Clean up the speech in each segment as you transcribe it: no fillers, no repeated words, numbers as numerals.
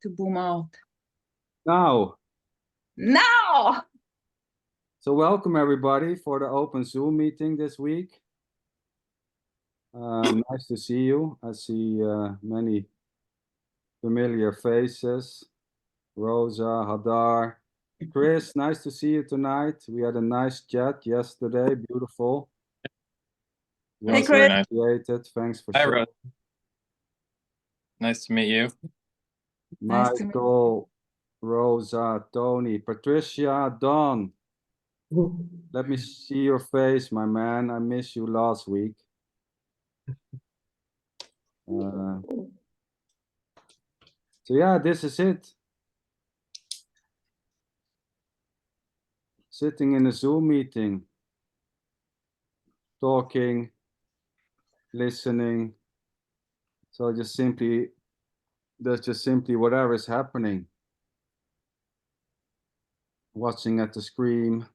to boom out. Now. Now! So welcome everybody for the open Zoom meeting this week. Nice to see you. I see many familiar faces. Rosa, Hadar, Chris, nice to see you tonight. We had a nice chat yesterday, beautiful. Hey, Chris. Appreciated. Thanks for Hi, sharing. Rosa. Nice to meet you. Nice to meet Michael, Rosa, Tony, Patricia, Don. Let me see your face, my man. I missed you last week. So yeah, this is it. Sitting in a Zoom meeting, talking, listening. So that's just simply whatever is happening. Watching at the screen,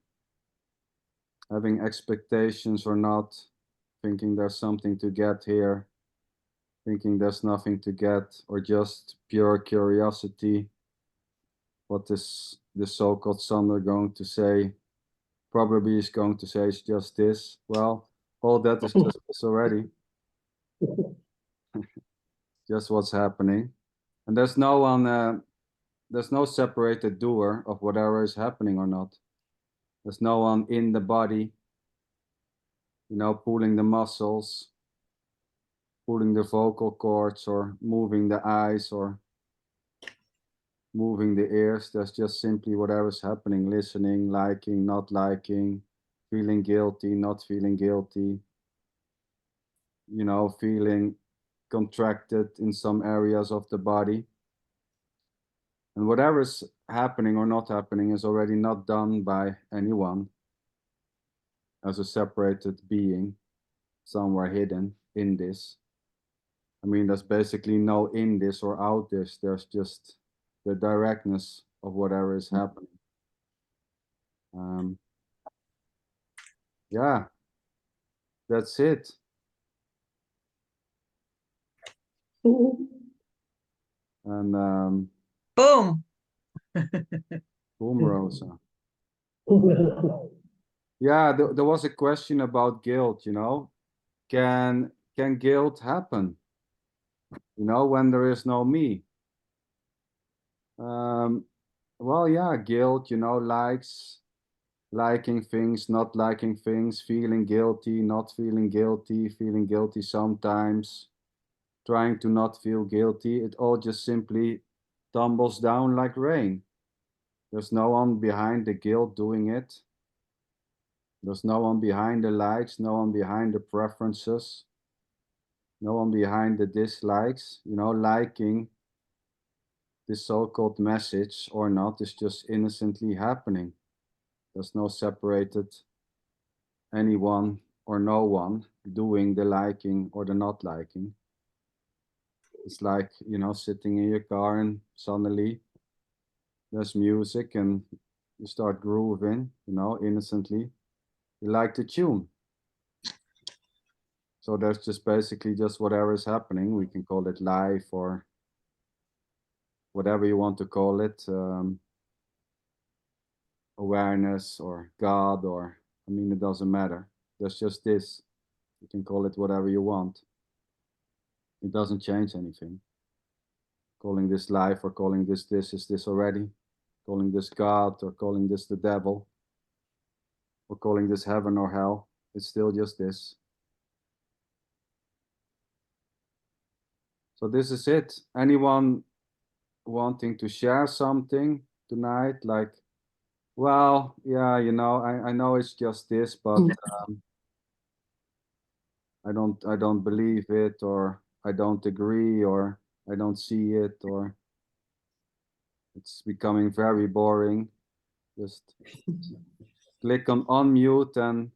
having expectations or not, thinking there's something to get here, thinking there's nothing to get, or just pure curiosity. What is the so-called sander going to say? Probably is going to say it's just this. Well, all that is just this already. Just what's happening. And there's no separated doer of whatever is happening or not. There's no one in the body, pulling the muscles, pulling the vocal cords, or moving the eyes, or moving the ears. There's just simply whatever's happening, listening, liking, not liking, feeling guilty, not feeling guilty, feeling contracted in some areas of the body. And whatever's happening or not happening is already not done by anyone as a separated being somewhere hidden in this. I mean, there's basically no in this or out this. There's just the directness of whatever is happening. Yeah, that's it. And Boom. boom, Rosa. Yeah, there was a question about guilt, Can guilt happen? When there is no me? Well, yeah, guilt, liking things, not liking things, feeling guilty, not feeling guilty sometimes, trying to not feel guilty. It all just simply tumbles down like rain. There's no one behind the guilt doing it. There's no one behind the likes, no one behind the preferences, no one behind the dislikes. Liking this so-called message or not is just innocently happening. There's no separated anyone or no one doing the liking or the not liking. It's like, sitting in your car and suddenly there's music and you start grooving, innocently. You like the tune. So there's just basically just whatever is happening. We can call it life or whatever you want to call it. Awareness or God, or it doesn't matter. There's just this. You can call it whatever you want. It doesn't change anything. Calling this life or calling this is this already. Calling this God or calling this the devil or calling this heaven or hell. It's still just this. So this is it. Anyone wanting to share something tonight? Like, well, yeah, I know it's just this, but I don't believe it, or I don't agree, or I don't see it, or it's becoming very boring. Just click on unmute and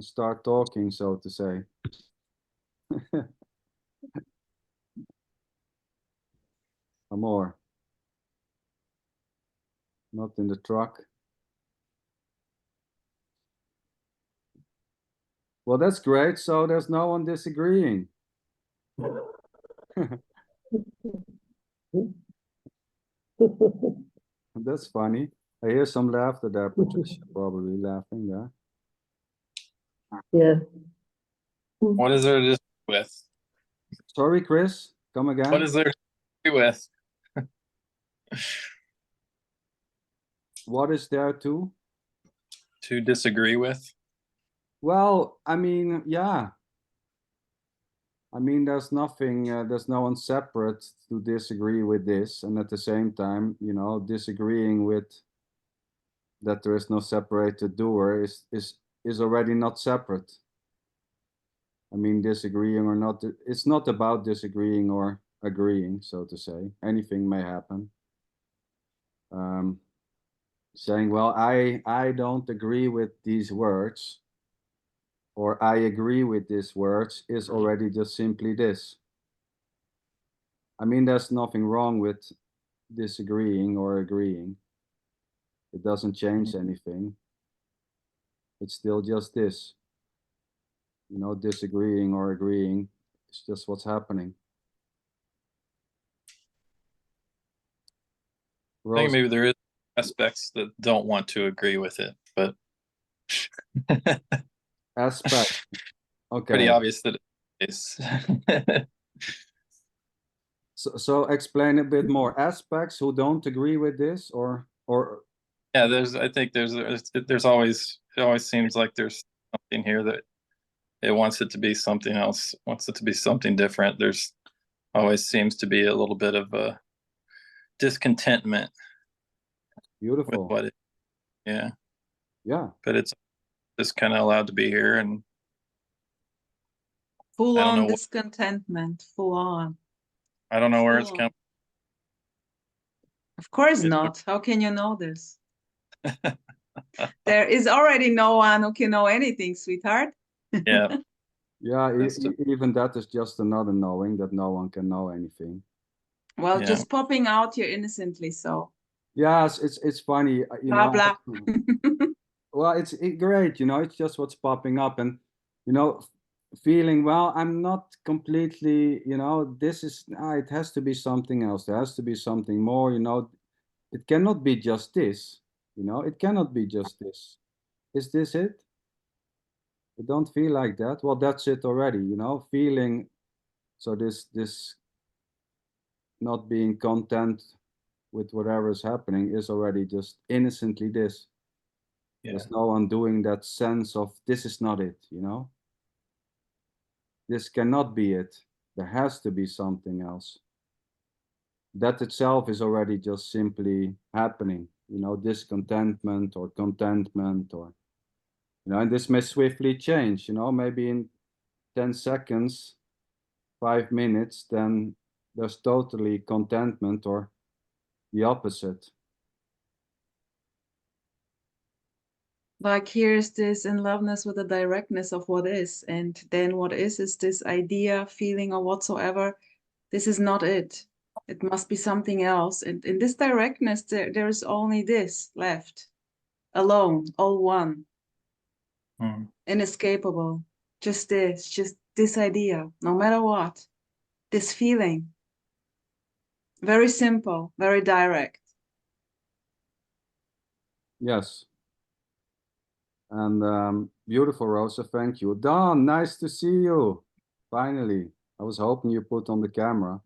start talking, so to say. More. Not in the truck. Well, that's great. So there's no one disagreeing. That's funny. I hear some laughter there, Patricia, probably laughing there. Yeah. What is there to disagree with? Sorry, Chris, come again. What is there to disagree with? What is there to? To disagree with? Well, I mean, yeah. I mean, there's nothing, there's no one separate to disagree with this, and at the same time, you know, disagreeing with that there is no separated doer is already not separate. I mean, disagreeing or not, it's not about disagreeing or agreeing, so to say. Anything may happen. Saying, well, I don't agree with these words, or I agree with these words, is already just simply this. I mean, there's nothing wrong with disagreeing or agreeing. It doesn't change anything. It's still just this. You know, disagreeing or agreeing, it's just what's happening. I think maybe there is aspects that don't want to agree with it, but aspect. Okay. Pretty obvious that it is. So explain a bit more. Aspects who don't agree with this, or yeah, I think there's always, it always seems like there's something here that it wants it to be something else, wants it to be something different. There's always seems to be a little bit of a discontentment. Beautiful. With what it, yeah. Yeah. But it's just kind of allowed to be here, and full on discontentment, full on. I don't know where it's coming. Of course not. How can you know this? There is already no one who can know anything, sweetheart. Yeah. Yeah, even that is just another knowing that no one can know anything. Well, yeah. Just popping out here innocently, so. Yes, it's funny, you blah, know. Blah. Well, it's great, you know. It's just what's popping up, and you know, feeling, well, I'm not completely, you know, this is, it has to be something else. There has to be something more, you know. It cannot be just this, you know. It cannot be just this. Is this it? I don't feel like that. Well, that's it already, you know. Feeling, so this not being content with whatever is happening is already just innocently this. Yeah. There's no undoing that sense of this is not it, you know. This cannot be it. There has to be something else. That itself is already just simply happening, you know, discontentment or contentment, or, you know, and this may swiftly change, you know, maybe in 10 seconds, 5 minutes, then there's totally contentment or the opposite. Like here's this in loveness with the directness of what is, and then what is this idea, feeling, or whatsoever. This is not it. It must be something else. And in this directness, there is only this left, alone, all one, inescapable. Just this idea, no matter what, this feeling. Very simple, very direct. Yes. And beautiful, Rosa, thank you. Don, nice to see you. Finally, I was hoping you put on the camera.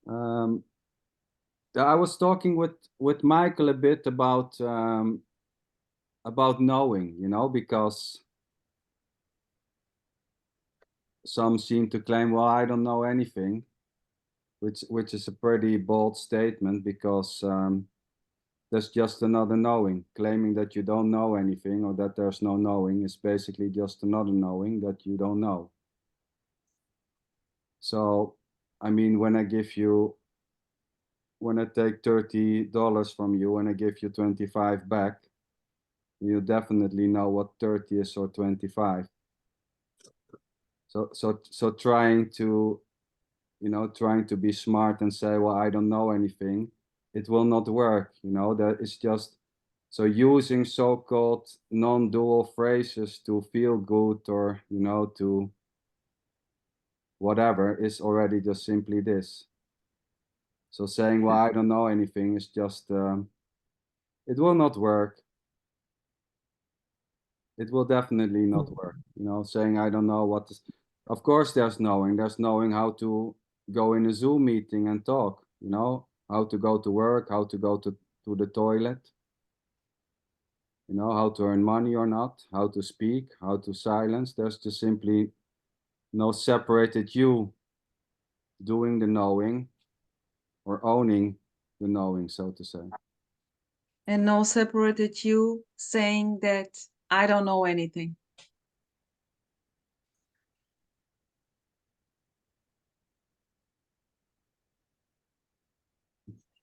I was talking with Michael a bit about knowing, you know, because some seem to claim, well, I don't know anything, which is a pretty bold statement, because there's just another knowing. Claiming that you don't know anything, or that there's no knowing, is basically just another knowing that you don't know. So, I mean, when I take $30 from you and I give you 25 back, you definitely know what 30 is or 25. So trying to, you know, trying to be smart and say, well, I don't know anything, it will not work, you know. That is just, so using so-called non-dual phrases to feel good, or, you know, to whatever, is already just simply this. So saying, well, I don't know anything is just, it will not work. It will definitely not work. You know, saying, I don't know what is, of course, there's knowing how to go in a Zoom meeting and talk, you know, how to go to work, how to go to the toilet, you know, how to earn money or not, how to speak, how to silence. There's just simply no separated you doing the knowing or owning the knowing, so to say. And no separated you saying that I don't know anything.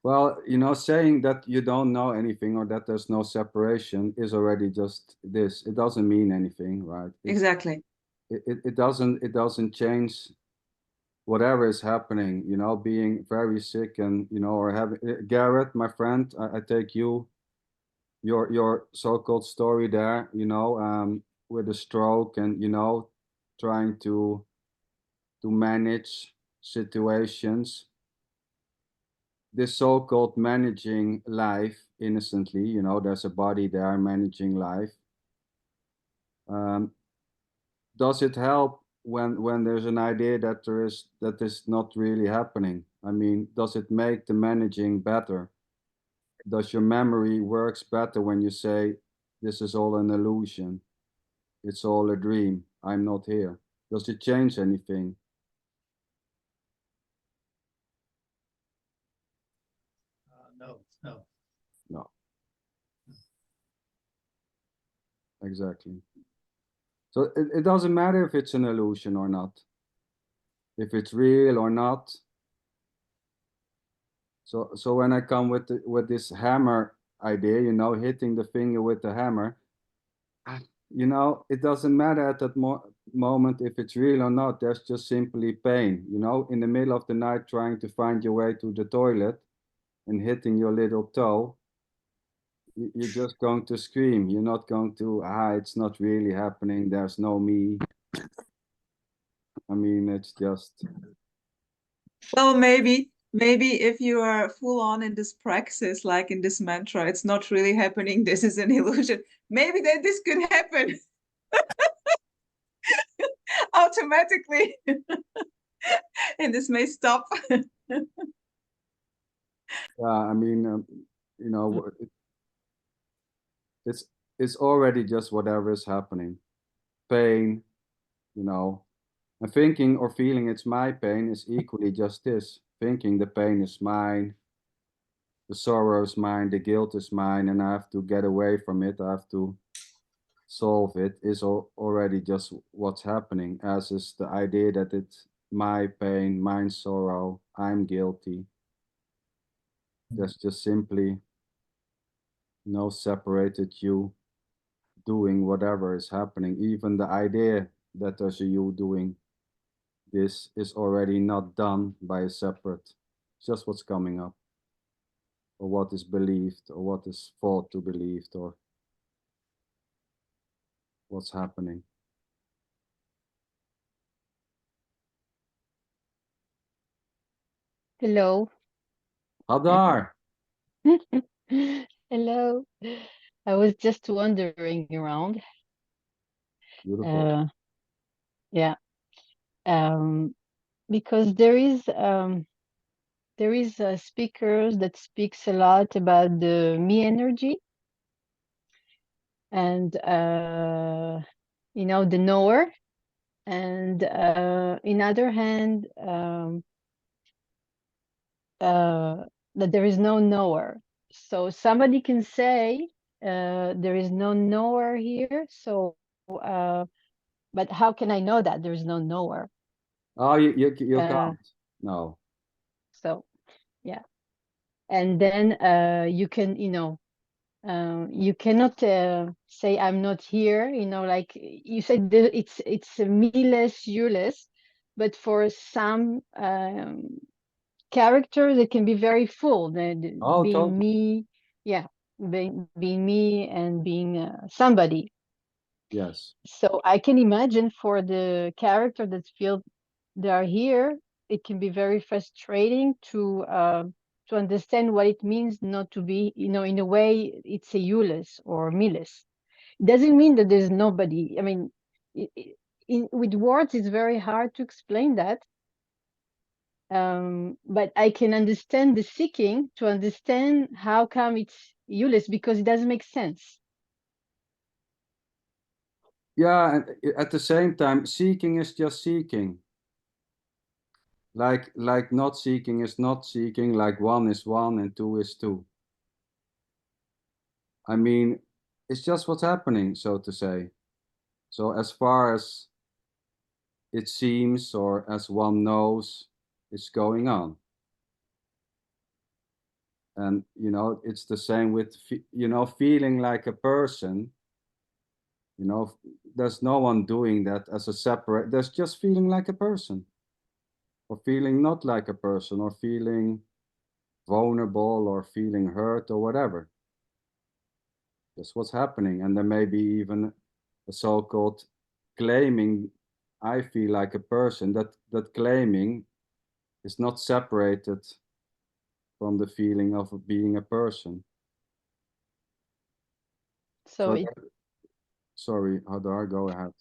Well, you know, saying that you don't know anything or that there's no separation is already just this. It doesn't mean anything, right? Exactly. It doesn't change whatever is happening, you know, being very sick and, you know, or having Garrett, my friend, I take you, your so-called story there, you know, with a stroke and, you know, trying to manage situations. This so-called managing life innocently, you know, there's a body there managing life. Does it help when there's an idea that that is not really happening? I mean, does it make the managing better? Does your memory works better when you say this is all an illusion? It's all a dream. I'm not here. Does it change anything? No, no. No. Exactly. So it doesn't matter if it's an illusion or not, if it's real or not. So when I come with this hammer idea, you know, hitting the finger with the hammer, you know, it doesn't matter at that moment if it's real or not. There's just simply pain, you know, in the middle of the night trying to find your way to the toilet and hitting your little toe. You're just going to scream. You're not going to, it's not really happening. There's no me. I mean, it's just. Well, maybe if you are full on in this praxis, like in this mantra, it's not really happening, this is an illusion, maybe then this could happen automatically. And this may stop. I mean, you know, it's already just whatever is happening. Pain, you know, and thinking or feeling it's my pain is equally just this. Thinking the pain is mine, the sorrow is mine, the guilt is mine, and I have to get away from it. I have to solve it. Is already just what's happening. As is the idea that it's my pain, my sorrow. I'm guilty. There's just simply no separated you doing whatever is happening. Even the idea that there's a you doing this is already not done by a separate, just what's coming up, or what is believed, or what is thought to believed, or what's happening. Hello. Hadar! Hello. I was just wandering around. Beautiful. Yeah. Because there is speakers that speaks a lot about the me energy and you know, the knower, and in other hand that there is no knower. So somebody can say there is no knower here. So but how can I know that there is no knower? Oh, you can't. No. So yeah, and then you can, you know, you cannot say I'm not here. You know, like you said, it's me-less, you-less, but for some characters, it can be very full. Oh, Being totally. me, yeah, being me and being somebody. Yes. So I can imagine for the character that feel they are here, it can be very frustrating to understand what it means not to be, you know, in a way it's a you-less or me-less. It doesn't mean that there's nobody. I mean, with words, it's very hard to explain that. But I can understand the seeking to understand how come it's you-less, because it doesn't make sense. Yeah, and at the same time, seeking is just seeking. Like not seeking is not seeking, like 1 is 1 and 2 is 2. I mean, it's just what's happening, so to say. So as far as it seems, or as one knows, it's going on. And, you know, it's the same with, you know, feeling like a person. You know, there's no one doing that as a separate, there's just feeling like a person. Or feeling not like a person, or feeling vulnerable, or feeling hurt, or whatever. That's what's happening. And there may be even a so-called claiming, I feel like a person. That claiming is not separated from the feeling of being a person. So Sorry, Hadar, go ahead.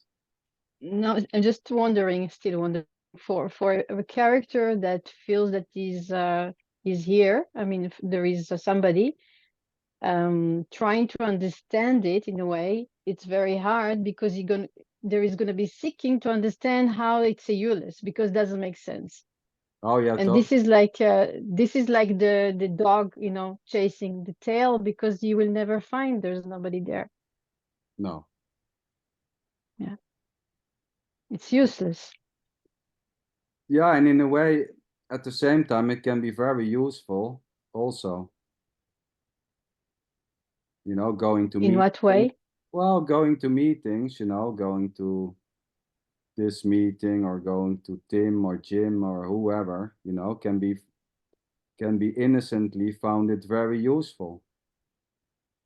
no, I'm just wondering, still wondering, for a character that feels that is here. I mean, if there is somebody trying to understand it in a way, it's very hard, because there is gonna be seeking to understand how it's a you-less, because it doesn't make sense. Oh yeah, And this is like the dog, you know, chasing the tail, because you will never find, there's nobody there. no. It's useless. Yeah, and in a way, at the same time, it can be very useful also. You know, going to In what way? Well, going to meetings, you know, going to this meeting, or going to Tim or Jim or whoever, you know, can be innocently found it very useful.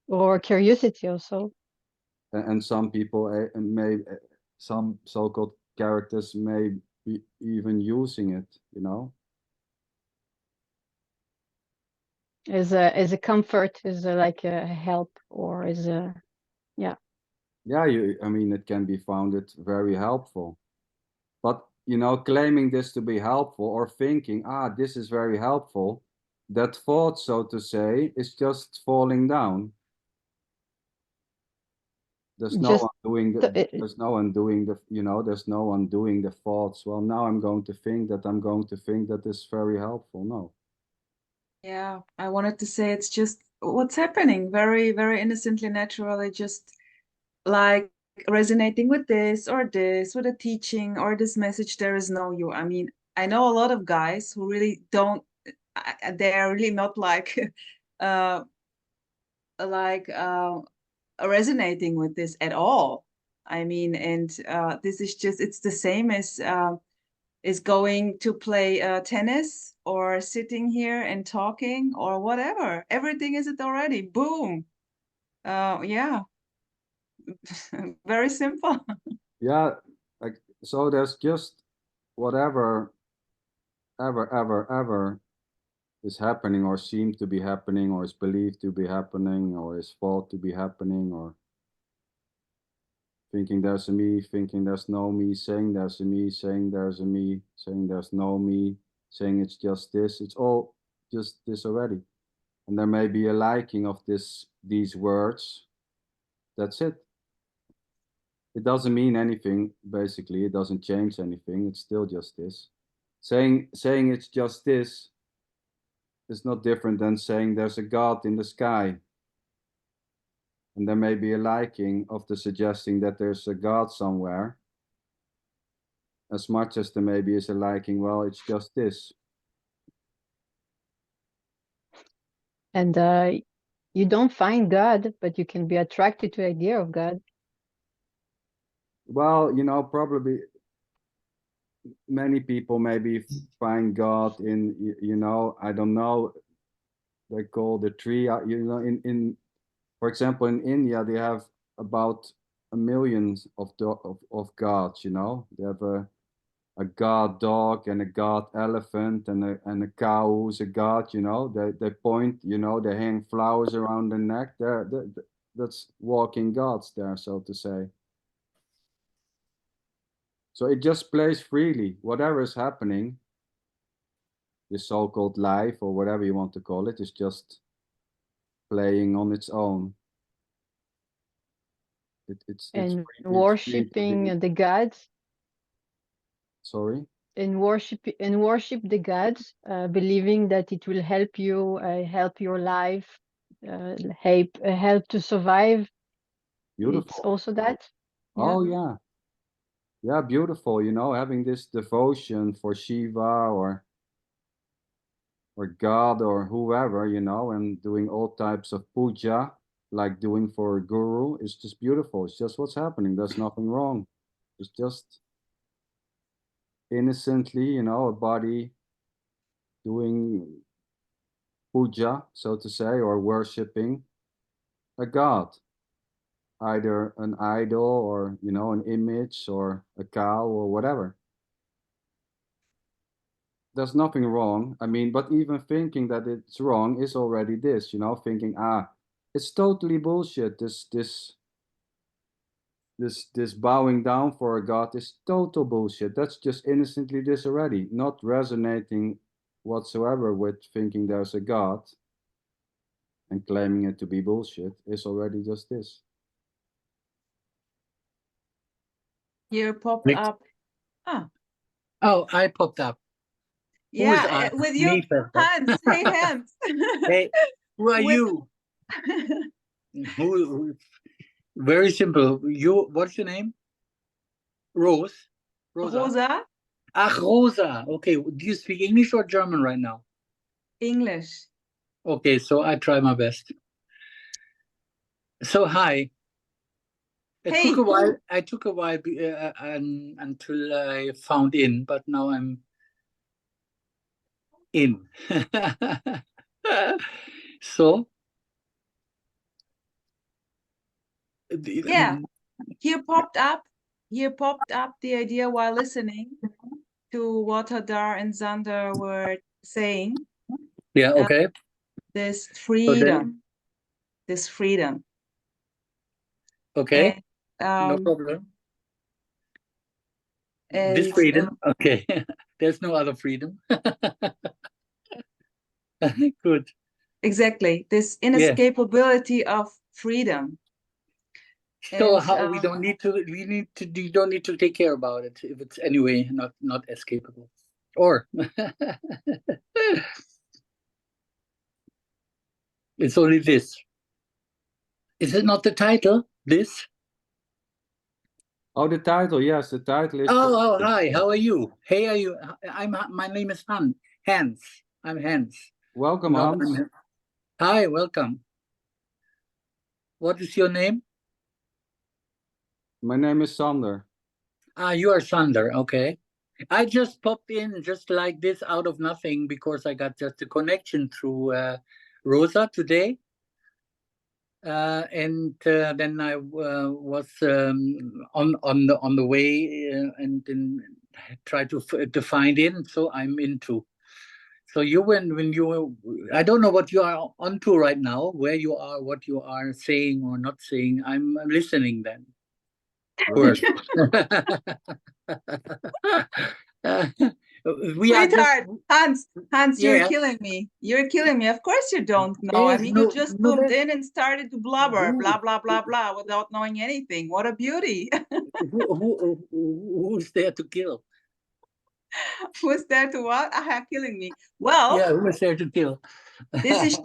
Or curiosity also. And some people some so-called characters may be even using it, you know. As a comfort, as like a help, or as a Yeah, I mean, it can be found it very helpful. But, you know, claiming this to be helpful, or thinking, this is very helpful, that thought, so to say, is just falling down. There's no just one doing there's no one doing the, you know, there's no one doing the thoughts. Well, now I'm going to think that is very helpful. No. Yeah, I wanted to say it's just what's happening, very, very innocently, naturally, just like resonating with this or this, with a teaching or this message. There is no you. I mean, I know a lot of guys who really don't, they're really not like, uh, like resonating with this at all. I mean, and this is just, it's the same as is going to play tennis or sitting here and talking or whatever. Everything is it already. Boom. Yeah. Very simple. Yeah, like, so there's just whatever ever is happening, or seems to be happening, or is believed to be happening, or is thought to be happening, or thinking there's a me, thinking there's no me, saying there's a me, saying there's a me, saying there's no me, saying it's just this. It's all just this already. And there may be a liking of these words. That's it. It doesn't mean anything, basically. It doesn't change anything. It's still just this. Saying it's just this is not different than saying there's a God in the sky. And there may be a liking of the suggesting that there's a God somewhere, as much as there maybe is a liking, well, it's just this. And you don't find God, but you can be attracted to the idea of God. Well, you know, probably many people maybe find God in, you know, I don't know, they call the tree, you know, for example, in India, they have about 1 million of gods, you know. They have a god dog and a god elephant and a cow who's a god, you know, they point, you know, they hang flowers around their neck. That's walking gods there, so to say. So it just plays freely. Whatever is happening, this so-called life or whatever you want to call it, is just playing on its own. It's And free, it's free to worshiping be. the gods, Sorry? and worship the gods, believing that it will help you, help your life, help to survive. Beautiful. It's also that. Oh yeah. Yeah, beautiful, you know, having this devotion for Shiva or God or whoever, you know, and doing all types of puja, like doing for a guru, is just beautiful. It's just what's happening. There's nothing wrong. It's just innocently, you know, a body doing puja, so to say, or worshipping a god, either an idol or, you know, an image or a cow or whatever. There's nothing wrong. I mean, but even thinking that it's wrong is already this, you know, thinking, it's totally bullshit. This bowing down for a god is total bullshit. That's just innocently this already, not resonating whatsoever with thinking there's a god and claiming it to be bullshit is already just this. Here popped Nick? up. Oh, I popped up. Who is Yeah, I? with you, Me first. Hans. Hey, Hans. Hey, who are With- you? Who? Very simple. You. What's your name? Rose. Rosa. Rosa, Ach, Rosa. Okay. Do you speak English or German right now? English. Okay, so I try my best. So hi. It Hey. took a while. I took a while until I found in, but now I'm in. So. Yeah. Here popped up the idea while listening to what Hadar and Zander were saying. Yeah. Okay. This So freedom. Okay. And, No problem. This and freedom. Okay. There's no other freedom. Good. exactly, this Yeah. inescapability of freedom. So And, how we don't need to. You don't need to take care about it if it's anyway not escapable. Or it's only this. Is it not the title? This? Oh, the title, yes, the title is. Oh, hi. How are you? Hey, are you? My name is Hans. I'm Hans. Welcome, No, Hans. Hi, welcome. What is your name? My name is Sander. You are Sander. Okay. I just popped in just like this out of nothing because I got just a connection through Rosa today. And then I was on the way and then tried to find in. So I'm into. So you when you I don't know what you are onto right now, where you are, what you are saying or not saying. I'm listening then. First. We are just. Sweetheart, Hans, Yeah. you're killing me. You're killing me. Of course you don't know. I Yes, mean, no, you just no, zoomed that- in and started to blubber, Who- blah, blah, blah, blah, without knowing anything. What a beauty. who's there to kill? Who's there to what? Killing me. Well, Yeah, who is there to kill? this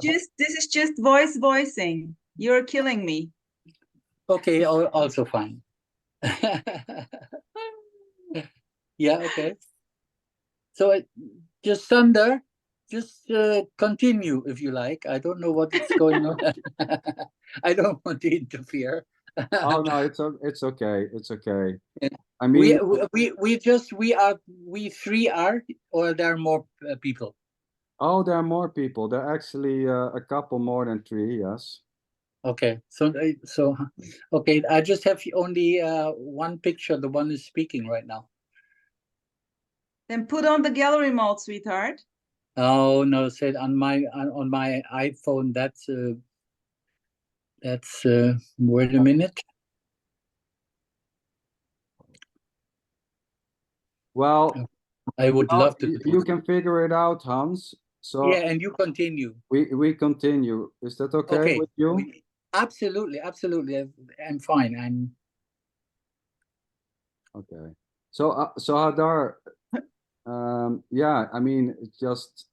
is just voicing. You're killing me. Okay, also fine. Yeah, okay. So just Thunder, just continue if you like. I don't know what's going on. I don't want to interfere. Oh no, it's okay. It's okay. Yeah. I mean, We three are, or there are more people. oh, there are more people. There are actually a couple more than 3. Yes. Okay, so okay, I just have only one picture. The one is speaking right now. Then put on the gallery mode, sweetheart. Oh no, said on my iPhone. That's wait a minute. Well, I would love to. you can figure it out, Hans. So Yeah, and you continue. we continue. Is that okay with you? Absolutely, absolutely. I'm fine. I'm Okay. So Hadar, yeah, I mean, it's just,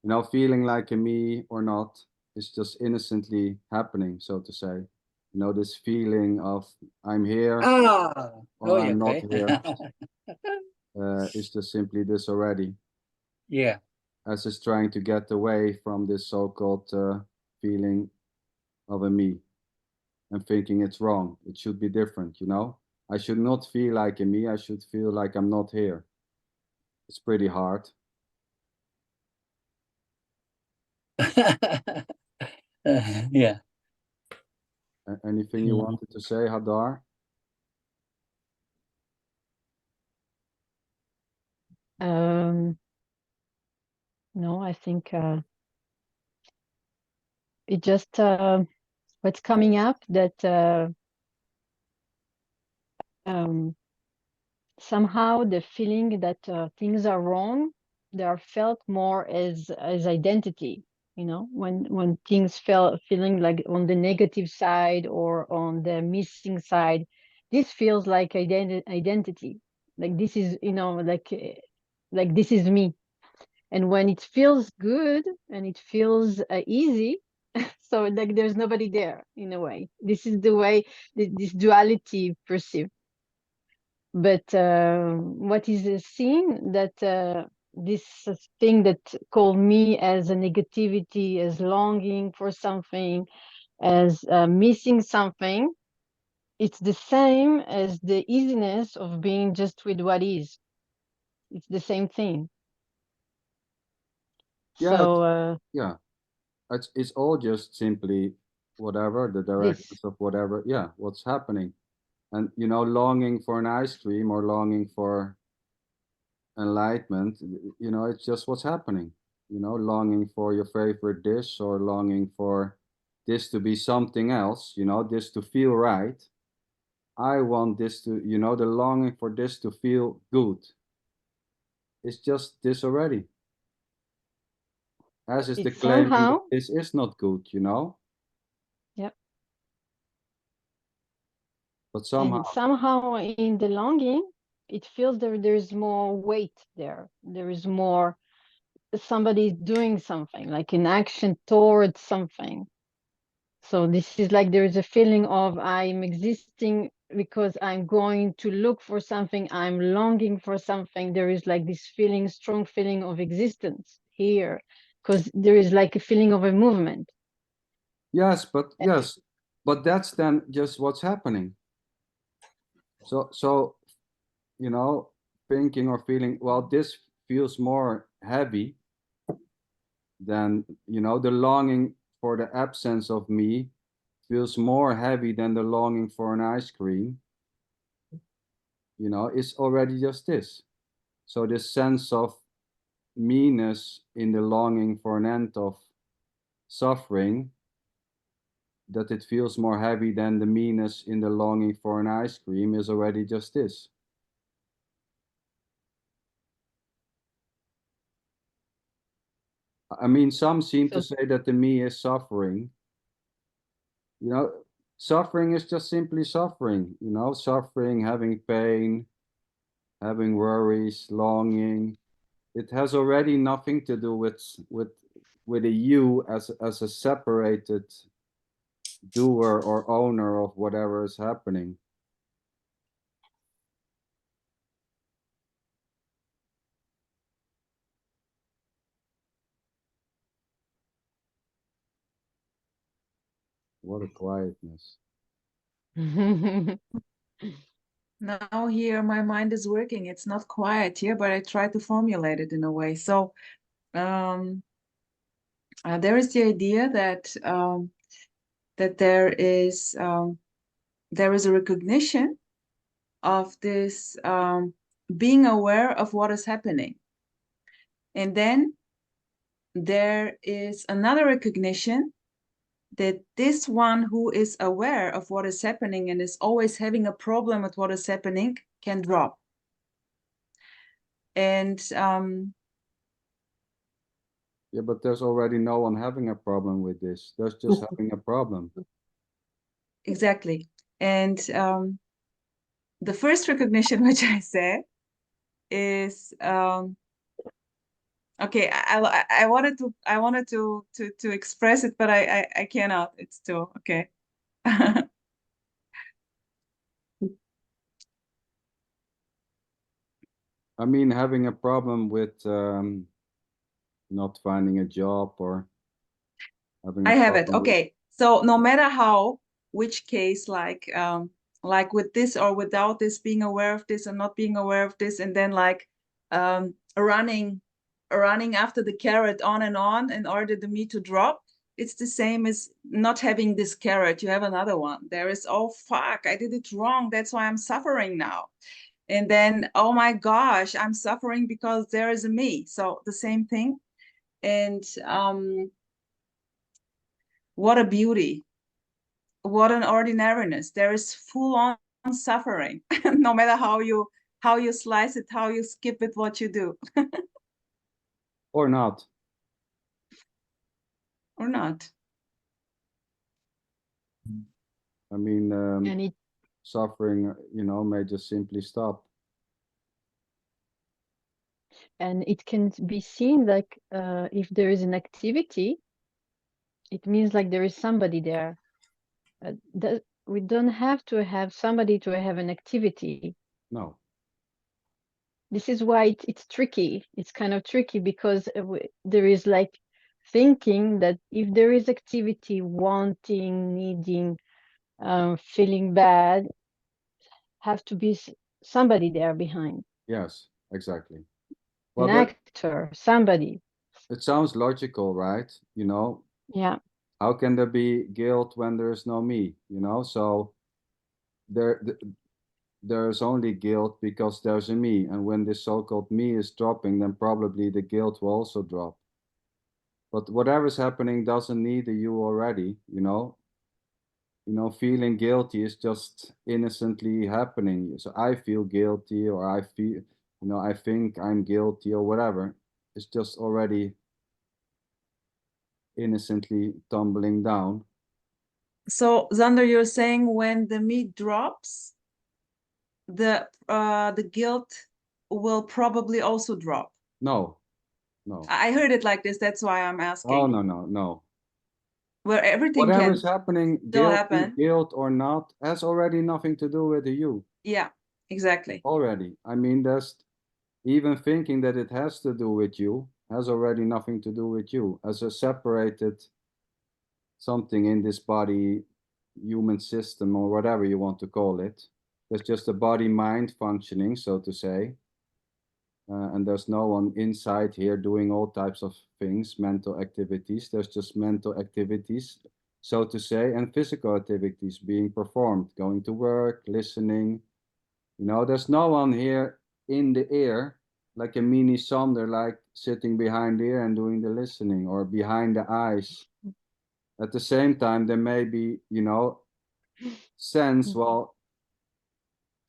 you know, feeling like a me or not is just innocently happening, so to say. You know, this feeling of I'm here or I'm not here is just simply this already. Yeah. As it's trying to get away from this so-called feeling of a me and thinking it's wrong. It should be different, you know? I should not feel like a me. I should feel like I'm not here. It's pretty hard. Yeah. Anything you wanted to say, Hadar? No, I think it just what's coming up that somehow the feeling that things are wrong, they are felt more as identity. You know, when things feeling like on the negative side or on the missing side, this feels like identity. Like this is, you know, like this is me. And when it feels good and it feels easy, so like there's nobody there in a way. This is the way this duality perceived. But what is seen that this thing that called me as a negativity, as longing for something, as missing something, it's the same as the easiness of being just with what is. It's the same thing. Yeah, So yeah. It's all just simply whatever, the directness of whatever, yeah, what's happening. And, you know, longing for an ice cream or longing for enlightenment, you know, it's just what's happening. You know, longing for your favorite dish or longing for this to be something else, you know, this to feel right. I want this to, you know, the longing for this to feel good. It's just this already. As is the it's claiming that somehow, this is not good, you know? yeah. But somehow, And somehow in the longing, it feels there's more weight there. There is more somebody doing something, like an action towards something. So this is like there is a feeling of I'm existing because I'm going to look for something, I'm longing for something. There is like this feeling, strong feeling of existence here, because there is like a feeling of a movement. yes, but that's then just what's happening. So you know, thinking or feeling, well, this feels more heavy than, you know, the longing for the absence of me feels more heavy than the longing for an ice cream. You know, it's already just this. So this sense of meanness in the longing for an end of suffering, that it feels more heavy than the meanness in the longing for an ice cream, is already just this. I mean, some seem to say that the me is suffering. You know, suffering is just simply suffering, you know, suffering, having pain, having worries, longing. It has already nothing to do with a you as a separated doer or owner of whatever is happening. What a quietness. Now here my mind is working. It's not quiet here, but I try to formulate it in a way. So there is the idea that that there is a recognition of this being aware of what is happening. And then there is another recognition that this one who is aware of what is happening and is always having a problem with what is happening can drop. And Yeah, but there's already no one having a problem with this. There's just having a problem. exactly. And the first recognition, which I said, is okay. I wanted to express it, but I cannot. It's too okay. I mean, having a problem with not finding a job or having a I have it. problem with- Okay. So no matter how, which case, like with this or without this, being aware of this and not being aware of this, and then like running after the carrot on and on in order the meat to drop, it's the same as not having this carrot. You have another one. There is, oh fuck, I did it wrong. That's why I'm suffering now. And then, oh my gosh, I'm suffering because there is a me. So the same thing. And what a beauty, what an ordinariness. There is full on suffering, no matter how you slice it, how you skip it, what you do. or not. Or not. I mean, And it suffering, may just simply stop. and it can be seen like if there is an activity, it means like there is somebody there. We don't have to have somebody to have an activity. No. This is why it's tricky. It's kind of tricky because there is like thinking that if there is activity, wanting, needing, feeling bad, have to be somebody there behind. Yes, exactly. An Well, actor, somebody. it sounds logical, right? Yeah. How can there be guilt when there is no me? So there's only guilt because there's a me, and when this so-called me is dropping, then probably the guilt will also drop. But whatever's happening doesn't need a you already. Feeling guilty is just innocently happening. So I feel guilty, or I feel, I think I'm guilty, or whatever. It's just already innocently tumbling down. So Zander, you're saying when the meat drops, the guilt will probably also drop. No. I heard it like this. That's why I'm asking. Oh, no. Where everything Whatever's can happening, still happen. guilt or not, has already nothing to do with the you. Yeah, exactly. Already. I mean, there's even thinking that it has to do with you has already nothing to do with you. As a separated something in this body, human system, or whatever you want to call it, there's just a body-mind functioning, so to say. And there's no one inside here doing all types of things, mental activities. There's just mental activities, so to say, and physical activities being performed, going to work, listening. There's no one here in the ear, like a mini Sander, like sitting behind the ear and doing the listening, or behind the eyes. At the same time, there may be, sense, well,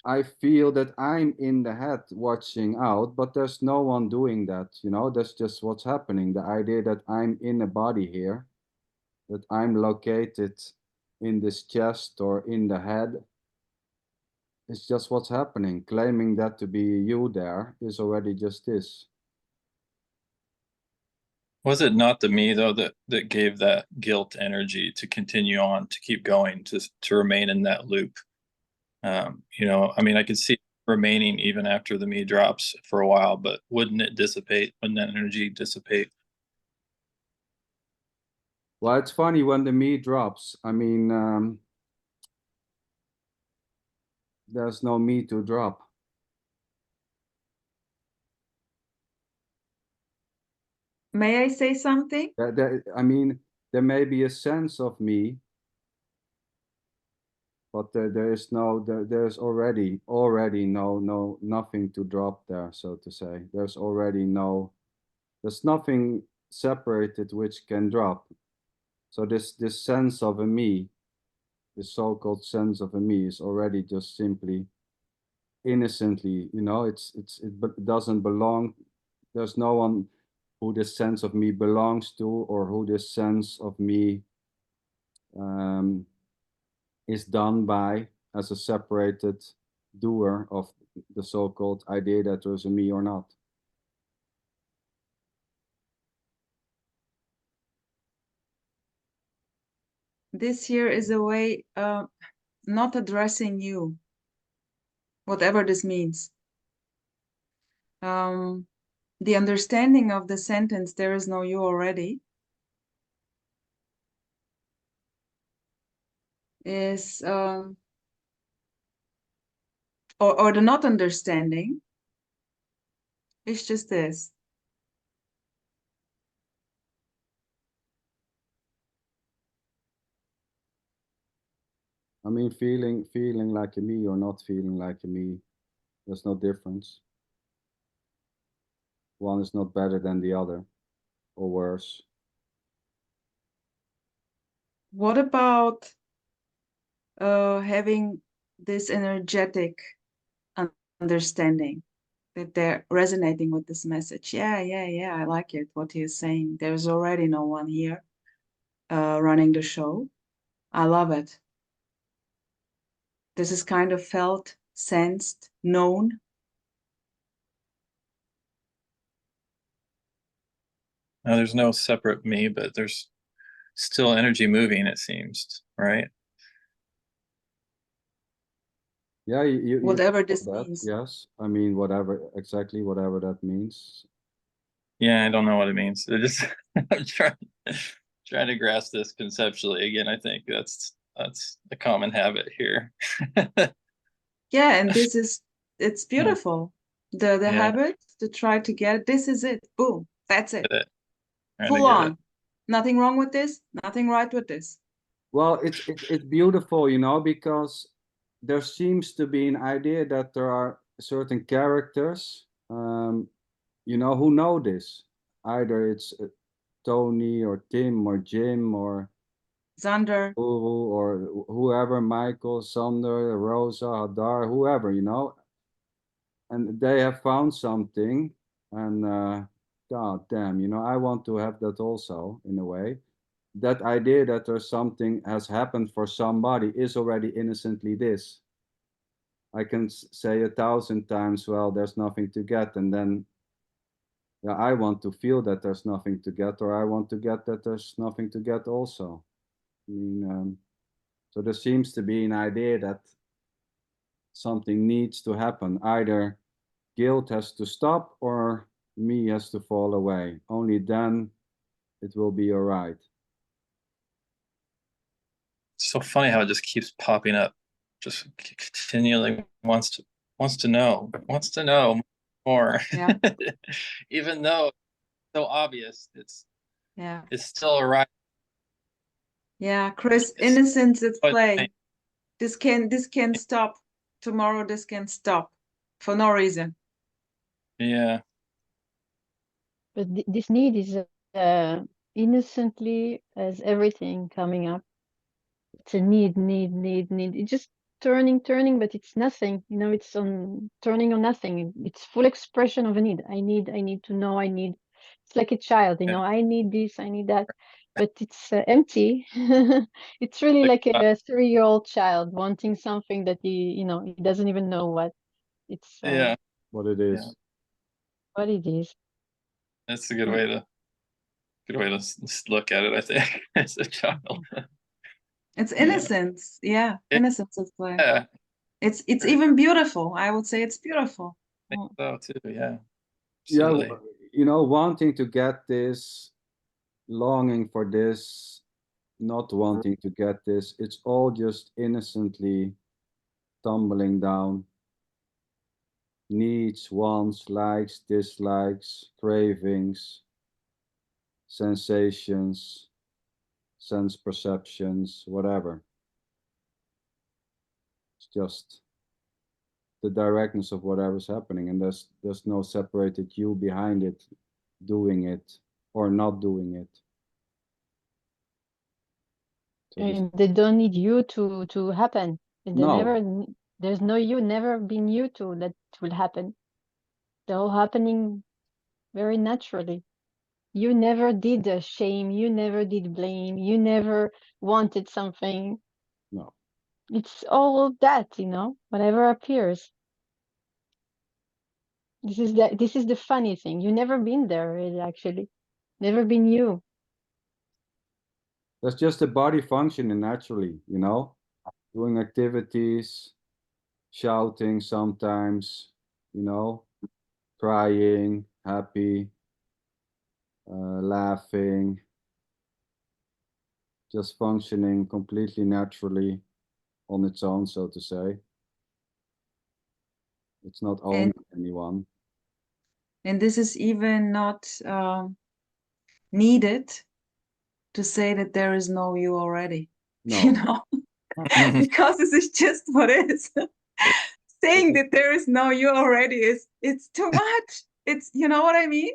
I feel that I'm in the head watching out, but there's no one doing that, that's just what's happening. The idea that I'm in a body here, that I'm located in this chest or in the head, it's just what's happening. Claiming that to be you there is already just this. Was it not the me though that gave that guilt energy to continue on, to keep going, to remain in that loop? I mean, I could see it remaining even after the me drops for a while, but wouldn't it dissipate? Wouldn't that energy dissipate? Well, it's funny when the me drops. I mean, there's no me to drop. May I say something? I mean, there may be a sense of me, but there is no, there's already nothing to drop there, so to say. There's already there's nothing separated which can drop. So this sense of a me, this so-called sense of a me, is already just simply innocently, it doesn't belong. There's no one who this sense of me belongs to, or who this sense of me is done by, as a separated doer of the so-called idea that there's a me or not. This here is a way not addressing you, whatever this means. The understanding of the sentence, there is no you already, is, or the not understanding is just this. I mean, feeling like a me or not feeling like a me, there's no difference. One is not better than the other, or worse. What about having this energetic understanding, that they're resonating with this message? Yeah, I like it, what he is saying. There's already no one here running the show. I love it. This is kind of felt, sensed, known. Now, there's no separate me, but there's still energy moving, it seems, right? Yeah, you Whatever this that, means. yes. I mean, whatever that means. Yeah, I don't know what it means. It just I'm trying to grasp this conceptually. Again, I think that's a common habit here. Yeah, and this is, it's beautiful. The Yeah. habit to try to get, this is it. Boom. That's it. Trying to Full get on. Nothing wrong with this, nothing right with this. Well, it's beautiful, because there seems to be an idea that there are certain characters, who know this. Either it's Tony or Tim or Jim or Sander. Uru or whoever, Michael, Sander, Rosa, Hadar, whoever, and they have found something, and god damn, I want to have that also, in a way. That idea that there's something has happened for somebody is already innocently this. I can say 1,000 times, well, there's nothing to get, and then yeah, I want to feel that there's nothing to get, or I want to get that there's nothing to get also. I mean, so there seems to be an idea that something needs to happen. Either guilt has to stop, or me has to fall away. Only then it will be all right. It's so funny how it just keeps popping up, just continually wants to know more. Yeah. Even though it's so obvious, it's still a right. Yeah, Chris, innocence at But play. This can stop. Tomorrow this can stop for no reason. Yeah. But this need is innocently as everything coming up. It's a need. It's just turning, but it's nothing. It's on turning on nothing. It's full expression of a need. I need to know. It's like a child. Yeah. I need this. I need that. But it's empty. It's really like a 3-year-old child wanting something that he doesn't even know what it's. Yeah. What it is. Yeah. What it is. That's a good way to look at it, I think, as a child. It's innocence. Yeah, innocence at play. Yeah. It's even beautiful. I would say it's beautiful. I think so too. Yeah. Absolutely. Yeah. Wanting to get this, longing for this, not wanting to get this, it's all just innocently tumbling down. Needs, wants, likes, dislikes, cravings, sensations, sense perceptions, whatever. It's just the directness of whatever's happening, and there's no separated you behind it, doing it or not doing it. So And they don't need you to happen. And they No. never, there's no you, never been you to that will happen. They're all happening very naturally. You never did shame, you never did blame, you never wanted something. No. It's all of that, you know, whatever appears. This is the funny thing. You never been there, really, actually. Never been you. That's just the body functioning naturally, you know, doing activities, shouting sometimes, you know, crying, happy, laughing, just functioning completely naturally on its own, so to say. It's not owning anyone. And this is even not needed to say that there is no you already. No. You know, because this is just what is. Saying that there is no you already it's too much. It's, you know what I mean?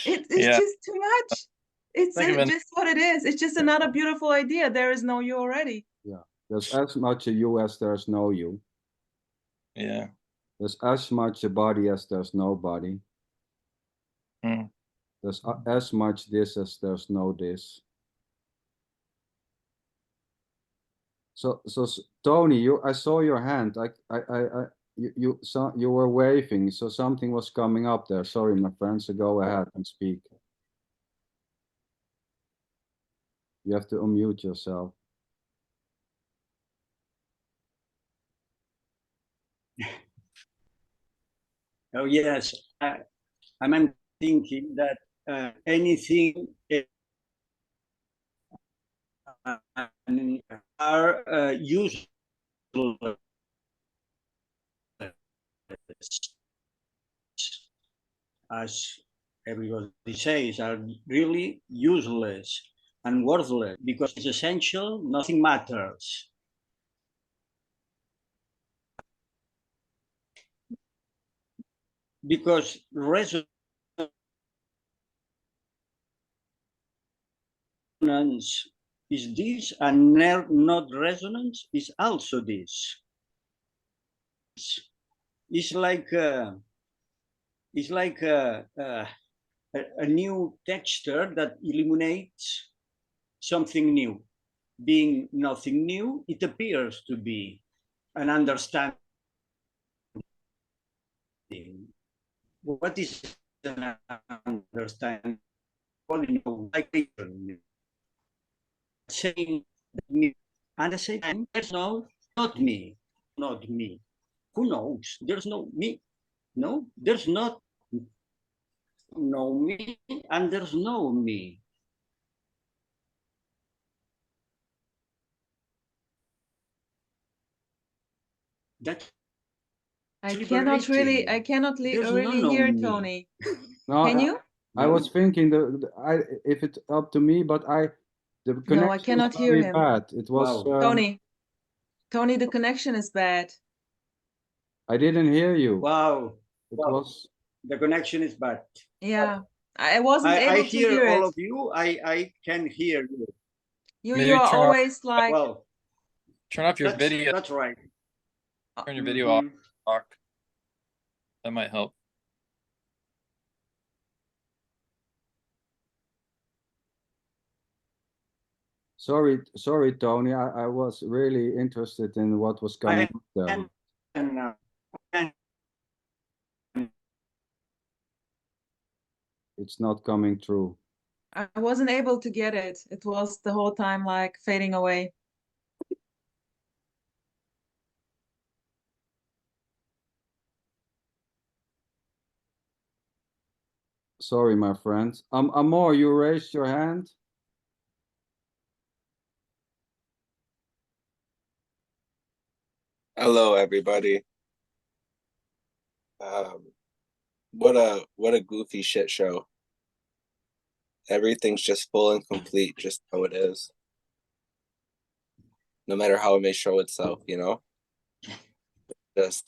It's Yeah. just too much. It's Think of it- just what it is. It's just another beautiful idea. There is no you already. Yeah. There's as much a you as there's no you. Yeah. There's as much a body as there's no body. Mm. There's as much this as there's no this. So Tony, I saw your hand. You were waving, so something was coming up there. Sorry, my friend. So go ahead and speak. You have to unmute yourself. Oh yes, I'm thinking that anything are useless, as everybody says, are really useless and worthless because it's essential. Nothing matters. Because resonance is this, and not resonance is also this. It's like a new texture that illuminates something new. Being nothing new, it appears to be an understanding. What is an understanding? Well, you know, like saying me, and at the same time, there's no, not me. Who knows? There's no me. No, there's not no me, and there's no me. That's I cannot really hear me. Tony. No, Can you? I was thinking if it's up to me, but the connection No, I cannot was hear very him. bad. It was Wow. Tony, the connection is bad. I didn't hear you. Wow. It was The connection is bad. Yeah, I wasn't I able to hear all it. of you. I can hear you. Maybe You are turn off- always like, Well, Turn off your video. That's right. Turn your video off. Talk. That might help. sorry, Tony. I was really interested in what was coming up there. It's not coming through. I wasn't able to get it. It was the whole time like fading away. Sorry, my friend. Amor, you raised your hand. Hello, everybody. What a goofy shit show. Everything's just full and complete, just how it is. No matter how it may show itself, you know? just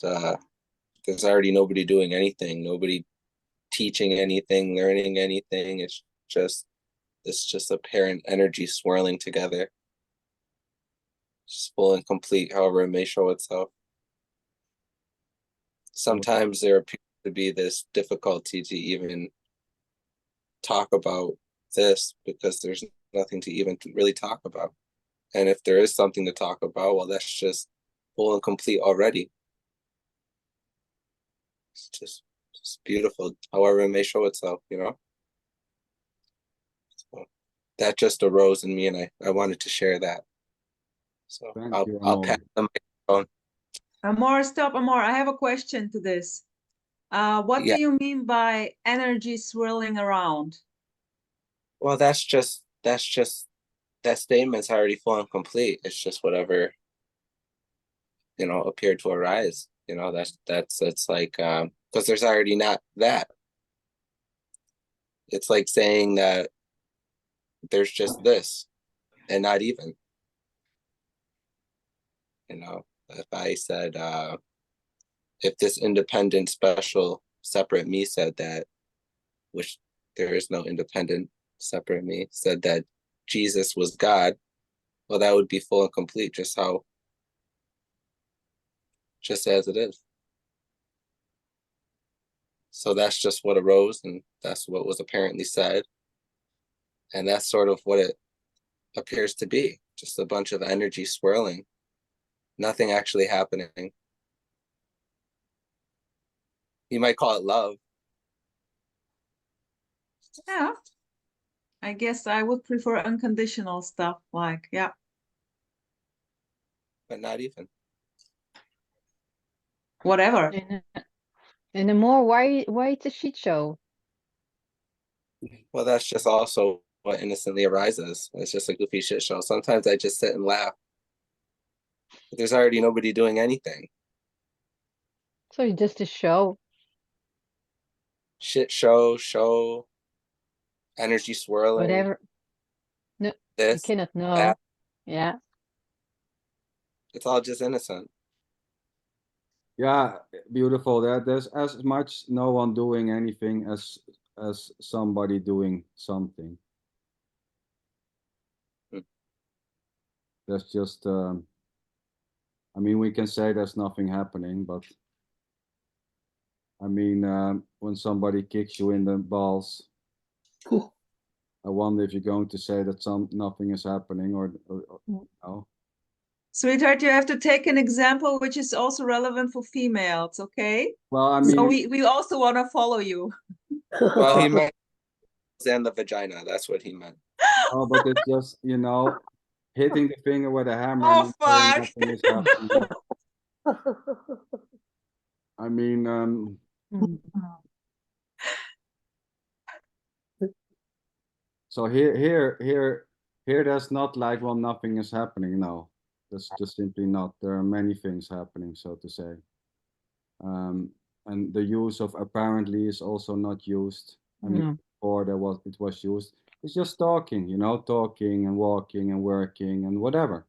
there's already nobody doing anything, nobody teaching anything, learning anything. It's just apparent energy swirling together, just full and complete, however it may show itself. Sometimes there appears to be this difficulty to even talk about this because there's nothing to even really talk about. And if there is something to talk about, well, that's just full and complete already. It's just beautiful, however it may show itself, you know? So that just arose in me, and I wanted to share that. So Thank you, I'll Amor. pass the microphone. Amor, stop, Amor. I have a question to this. What Yeah. do you mean by energy swirling around? Well, that statement's already full and complete. It's just whatever, you know, appeared to arise. You know, it's like because there's already not that. It's like saying that there's just this and not even. You know, if I said if this independent, special, separate me said that, which there is no independent, separate me, said that Jesus was God, well, that would be full and complete, just as it is. So that's just what arose, and that's what was apparently said. And that's sort of what it appears to be, just a bunch of energy swirling, nothing actually happening. You might call it love. Yeah. I guess I would prefer unconditional stuff, like, yeah. But not even. Whatever. And the more, why it's a shit show? Well, that's just also what innocently arises. It's just a goofy shit show. Sometimes I just sit and laugh. But there's already nobody doing anything. So it's just a show. Shit show, energy swirling. Whatever. No, you This, cannot know. that. Yeah. It's all just innocent. Yeah, beautiful. There's as much no one doing anything as somebody doing something. There's just I mean, we can say there's nothing happening, but I mean, when somebody kicks you in the balls, I wonder if you're going to say that nothing is happening, or no. Sweetheart, you have to take an example which is also relevant for females, okay? Well, I mean, So we also want to follow you. Well, he meant and the vagina. That's what he meant. oh, but it's just, you know, hitting the finger with a hammer Oh, and saying fuck. nothing is happening. I mean, Mm. so here, there's not like, well, nothing is happening. No, that's just simply not. There are many things happening, so to say. And the use of apparently is also not used. I mean, No. before it was used. It's just talking, you know, talking and walking and working and whatever.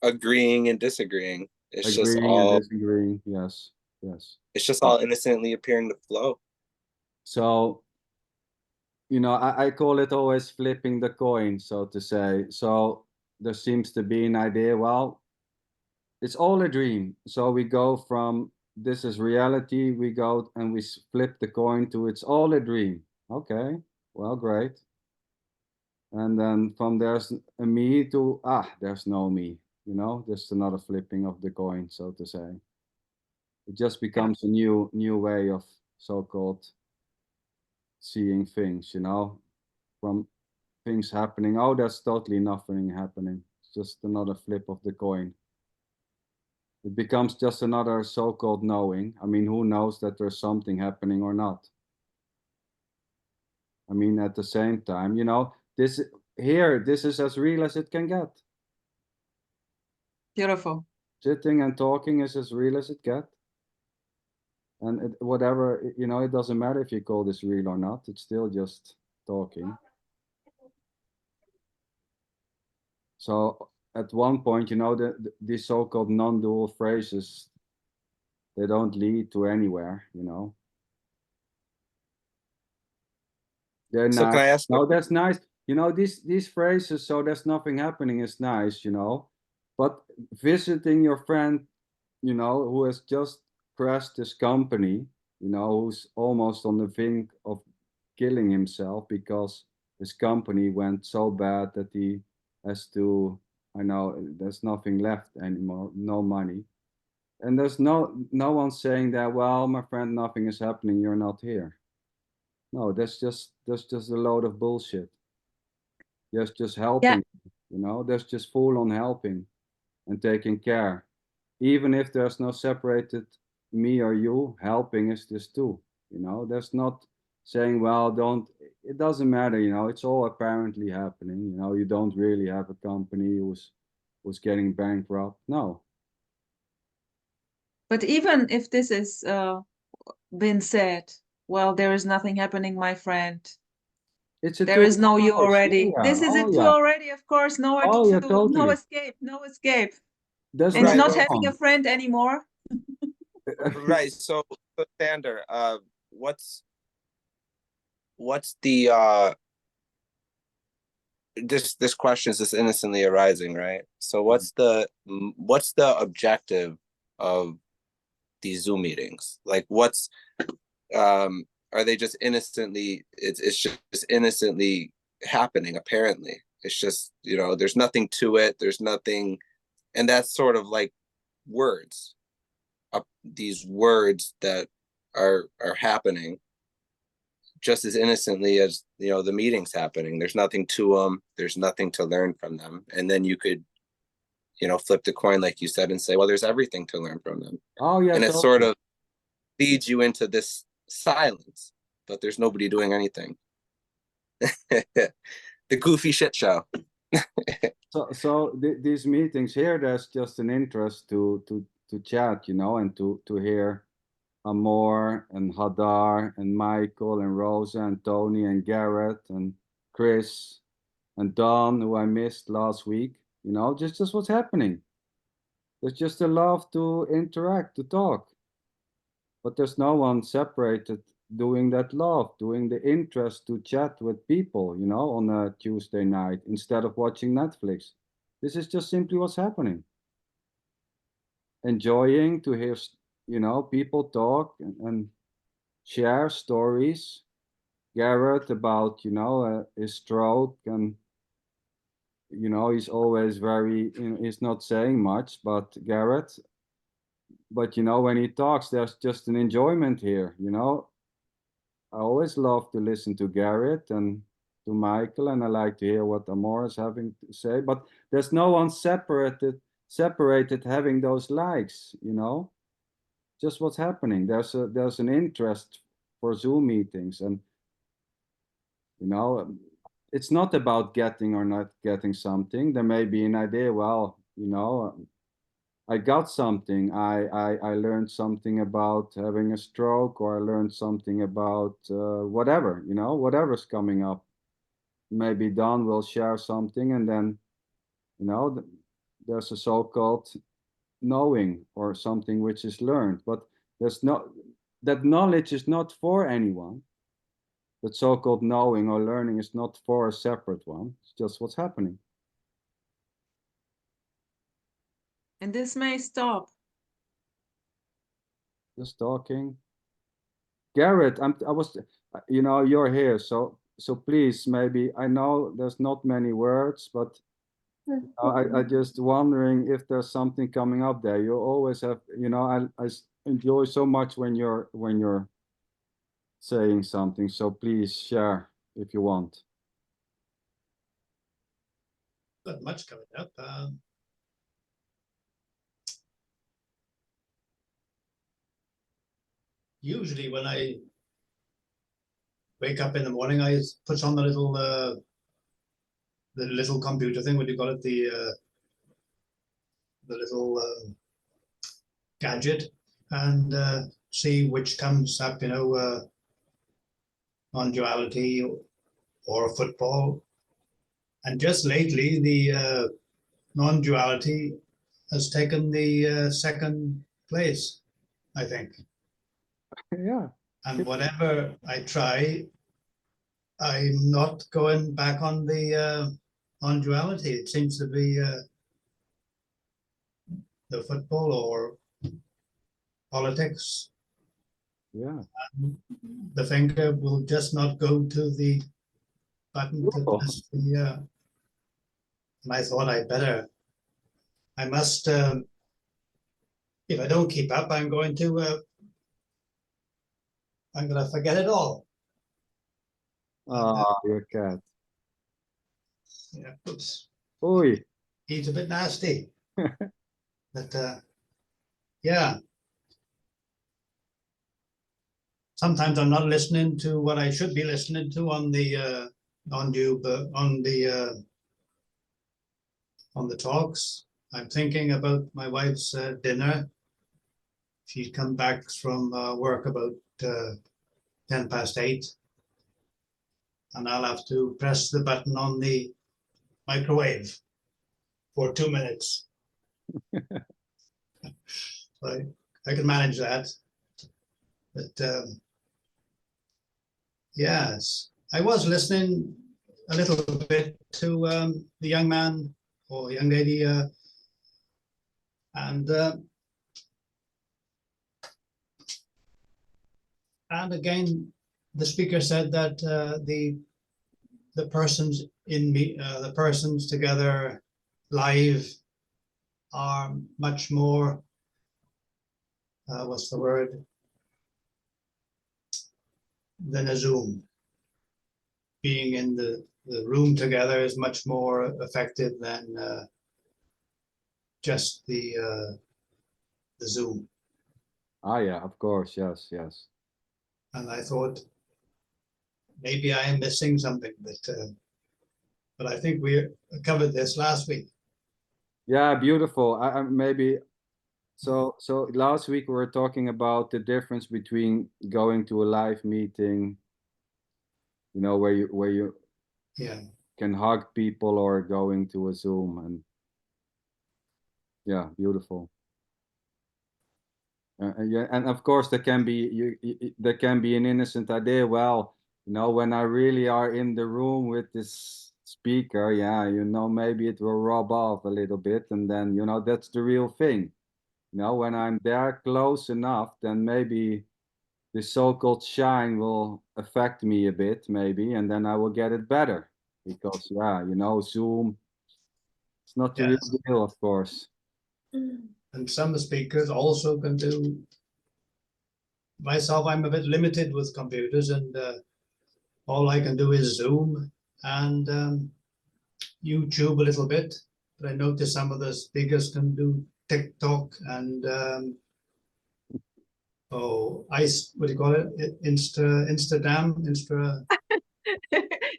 Agreeing and disagreeing. It's just Agreeing all. and disagreeing. Yes. It's just all innocently appearing to flow. So, you know, I call it always flipping the coin, so to say. So there seems to be an idea, well, it's all a dream. So we go from this is reality, we go and we flip the coin to it's all a dream. Okay, well, great. And then from there's a me to, there's no me, you know, just another flipping of the coin, so to say. It just becomes a new way of so-called seeing things, you know, from things happening. Oh, there's totally nothing happening. It's just another flip of the coin. It becomes just another so-called knowing. I mean, who knows that there's something happening or not? I mean, at the same time, you know, this is as real as it can get. Beautiful. Sitting and talking is as real as it gets. And whatever, you know, it doesn't matter if you call this real or not. It's still just talking. So at one point, you know, these so-called non-dual phrases, they don't lead to anywhere, you know. They're So nice. can I ask? No, that's nice. You know, these phrases, so there's nothing happening, is nice, you know. But visiting your friend, you know, who has just crashed his company, you know, who's almost on the brink of killing himself because his company went so bad that he has to, I know, there's nothing left anymore, no money. And there's no one saying that, well, my friend, nothing is happening, you're not here. No, that's just a load of bullshit. That's just helping, you know, that's just full on helping and taking care. Even if there's no separated me or you, helping is this too, you know. There's not saying, well, don't, it doesn't matter, you know, it's all apparently happening, you know, you don't really have a company who's getting bankrupt. No. But even if this is been said, well, there is nothing happening, my friend. It's a There is no you course. already. Yeah. This is Oh, it too yeah. already, of course. Nowhere Oh, yeah, to, no totally. escape, no escape. That's And Right, not well- having a friend anymore. Right. So Sander, what's the this question is just innocently arising, right? So what's the objective of these Zoom meetings? Like, what's are they just innocently? It's just innocently happening. Apparently, it's just, you know, there's nothing to it. There's nothing, and that's sort of like words. These words that are happening just as innocently as, you know, the meetings happening. There's nothing to them. There's nothing to learn from them. And then you could, you know, flip the coin, like you said, and say, well, there's everything to learn from them. Oh, yeah. And it totally. sort of leads you into this silence, but there's nobody doing anything. The goofy shit show. So these meetings here, there's just an interest to chat, you know, and to hear Amor and Hadar and Michael and Rosa and Tony and Garrett and Chris and Don, who I missed last week, you know, just what's happening. There's just a love to interact, to talk. But there's no one separated doing that love, doing the interest to chat with people, you know, on a Tuesday night instead of watching Netflix. This is just simply what's happening. Enjoying to hear, you know, people talk and share stories. Garrett about, you know, his stroke, and, you know, he's always very, you know, he's not saying much, but Garrett, but, you know, when he talks, there's just an enjoyment here, you know. I always love to listen to Garrett and to Michael, and I like to hear what Amor is having to say. But there's no one separated having those likes, you know. Just what's happening. There's an interest for Zoom meetings, and, you know, it's not about getting or not getting something. There may be an idea. Well, you know, I got something. I learned something about having a stroke, or I learned something about whatever, you know, whatever's coming up. Maybe Don will share something, and then, you know, there's a so-called knowing or something which is learned. But there's not, that knowledge is not for anyone. That so-called knowing or learning is not for a separate one. It's just what's happening. And this may stop. Just talking. Garrett, I was, you know, you're here, so please, maybe, I know there's not many words, but I just wondering if there's something coming up there. You always have, you know, I enjoy so much when you're saying something. So please share if you want. Not much coming up. Usually when I wake up in the morning, I put on the little computer thing. What do you call it? The little gadget, and see which comes up. You know, on duality or football. And just lately, non-duality has taken the second place, I think. Yeah. And whatever I try, I'm not going back on the non-duality. It seems to be the football or politics. Yeah. The finger will just not go to the button to Oh. press the. And I thought I must. If I don't keep up, I'm going to forget it all. Ah, your cat. Yeah, oops. Oi. He's a bit nasty. But yeah. Sometimes I'm not listening to what I should be listening to on the on the talks. I'm thinking about my wife's dinner. She'd come back from work about 8:10, and I'll have to press the button on the microwave for 2 minutes. I can manage that. But yes, I was listening a little bit to the young man or young lady, and again, the speaker said that the persons in me, the persons together live are much more. What's the word? Than a Zoom. Being in the room together is much more effective than just the Zoom. Ah, yeah, of course. Yes, yes. And I thought maybe I am missing something, but I think we covered this last week. Yeah, beautiful. I maybe so last week we were talking about the difference between going to a live meeting, you know, where you Yeah, can hug people, or going to a Zoom. And yeah, beautiful. Yeah, and of course there can be there can be an innocent idea. Well, you know, when I really are in the room with this speaker, yeah, you know, maybe it will rub off a little bit, and then, you know, that's the real thing. You know, when I'm there close enough, then maybe the so-called shine will affect me a bit, maybe, and then I will get it better. Because yeah, you know, Zoom, it's not the real yes. deal, of course. And some speakers also can do. Myself, I'm a bit limited with computers, and all I can do is Zoom and YouTube a little bit. But I noticed some of the speakers can do TikTok and what do you call it? Instagram.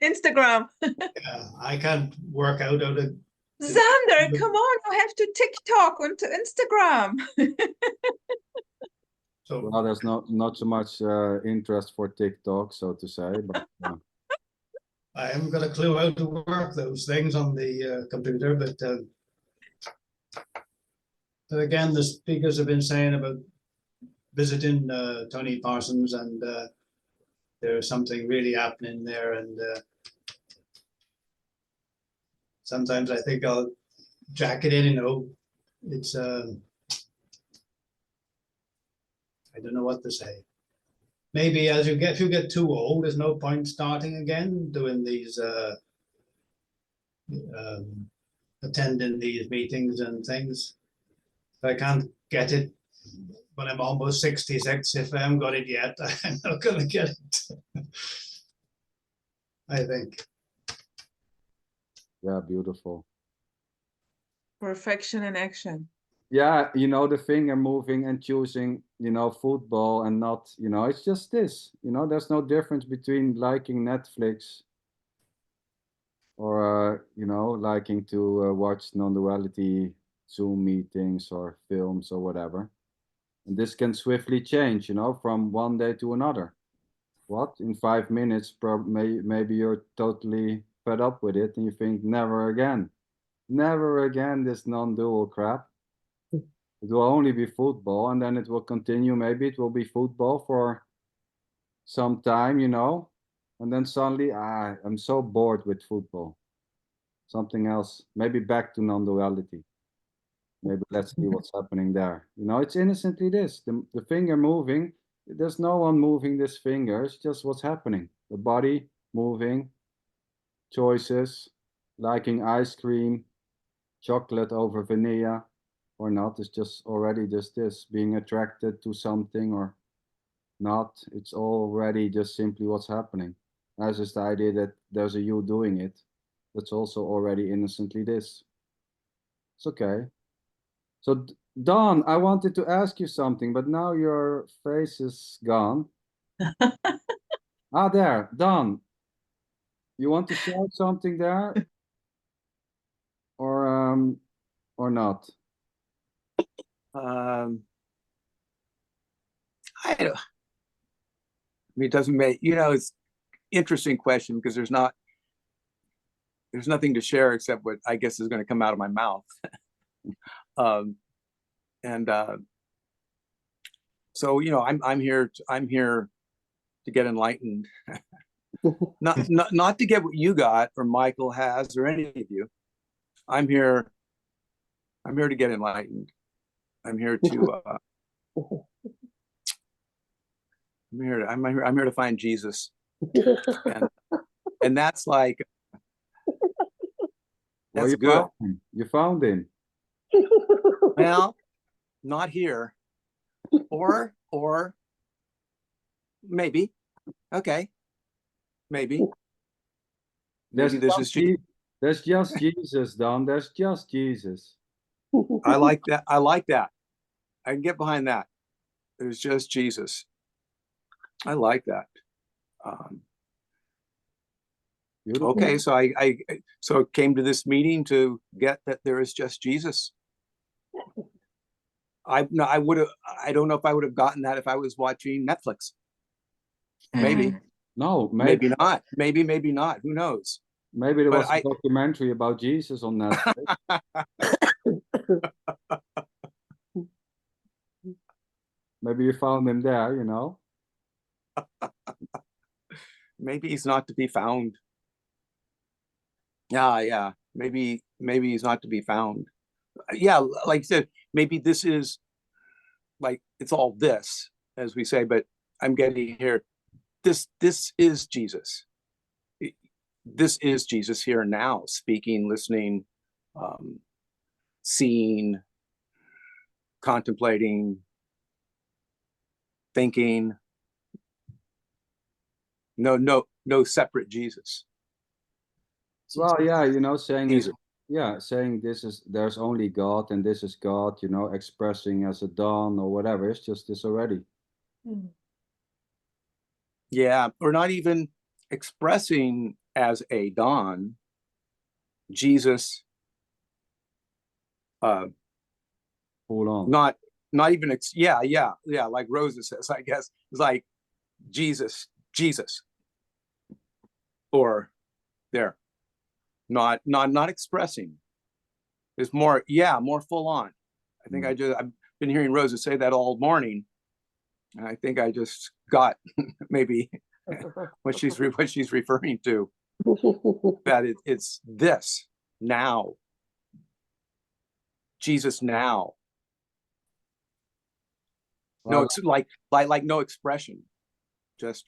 Instagram. Yeah, I can't work out how to. Sander, come on, you have to TikTok and to Instagram. So Well, there's not so much interest for TikTok, so to say, but I haven't got a clue how to work those things on the computer, but again, the speakers have been saying about visiting Tony Parsons, and there's something really happening there. And sometimes I think I'll jack it in, you know. It's I don't know what to say. Maybe as if you get too old, there's no point starting again doing these attending these meetings and things. If I can't get it when I'm almost 66, if I haven't got it yet, I'm not going to get it. I think. yeah, beautiful. Perfection in action. Yeah, you know, the finger moving and choosing, you know, football and not, you know, it's just this, you know, there's no difference between liking Netflix or, you know, liking to watch non-duality Zoom meetings or films or whatever. And this can swiftly change, you know, from one day to another. What? In 5 minutes, maybe you're totally fed up with it and you think never again. Never again this non-dual crap. It will only be football, and then it will continue. Maybe it will be football for some time, you know, and then suddenly, I'm so bored with football. Something else, maybe back to non-duality. Maybe let's see what's happening there. You know, it's innocently this, the finger moving. There's no one moving this finger. It's just what's happening. The body moving, choices, liking ice cream, chocolate over vanilla or not. It's just already just this, being attracted to something or not. It's already just simply what's happening. As is the idea that there's a you doing it. That's also already innocently this. It's okay. So Don, I wanted to ask you something, but now your face is gone. There, Don. You want to share something there? Or not? I don't, I mean, it doesn't make, you know, it's interesting question because there's nothing to share except what I guess is going to come out of my mouth. So, you know, I'm here to get enlightened. not to get what you got or Michael has or any of you. I'm here to get enlightened. I'm here to I'm here to find Jesus. And that's like Well, that's good. You found him. Well, not here. Or maybe. Okay. Maybe. Maybe this is Jesus. There's just Jesus, Don. There's just Jesus. I like that. I can get behind that. There's just Jesus. I like that. Okay, so I came to this meeting to get that there is just Jesus. I don't know if I would have gotten that if I was watching Netflix. Maybe. No, maybe not. Maybe not. Who knows? Maybe there was a documentary about Jesus on Netflix. Maybe you found him there, you know. Maybe he's not to be found. Yeah. Maybe he's not to be found. Yeah, like I said, maybe this is like it's all this, as we say, but I'm getting here. This is Jesus. This is Jesus here now, speaking, listening, seeing, contemplating, thinking. No separate Jesus. Well, yeah, you know, saying this, there's only God and this is God, you know, expressing as a Don or whatever. It's just this already. Yeah, or not even expressing as a Don. Jesus. Full on. Not even like Rosa says, I guess it's like Jesus, or there, not expressing. It's more full on. I think I've been hearing Rosa say that all morning, and I think I just got maybe what she's referring to. That it's this now. Jesus now. Well, no, it's like no expression, just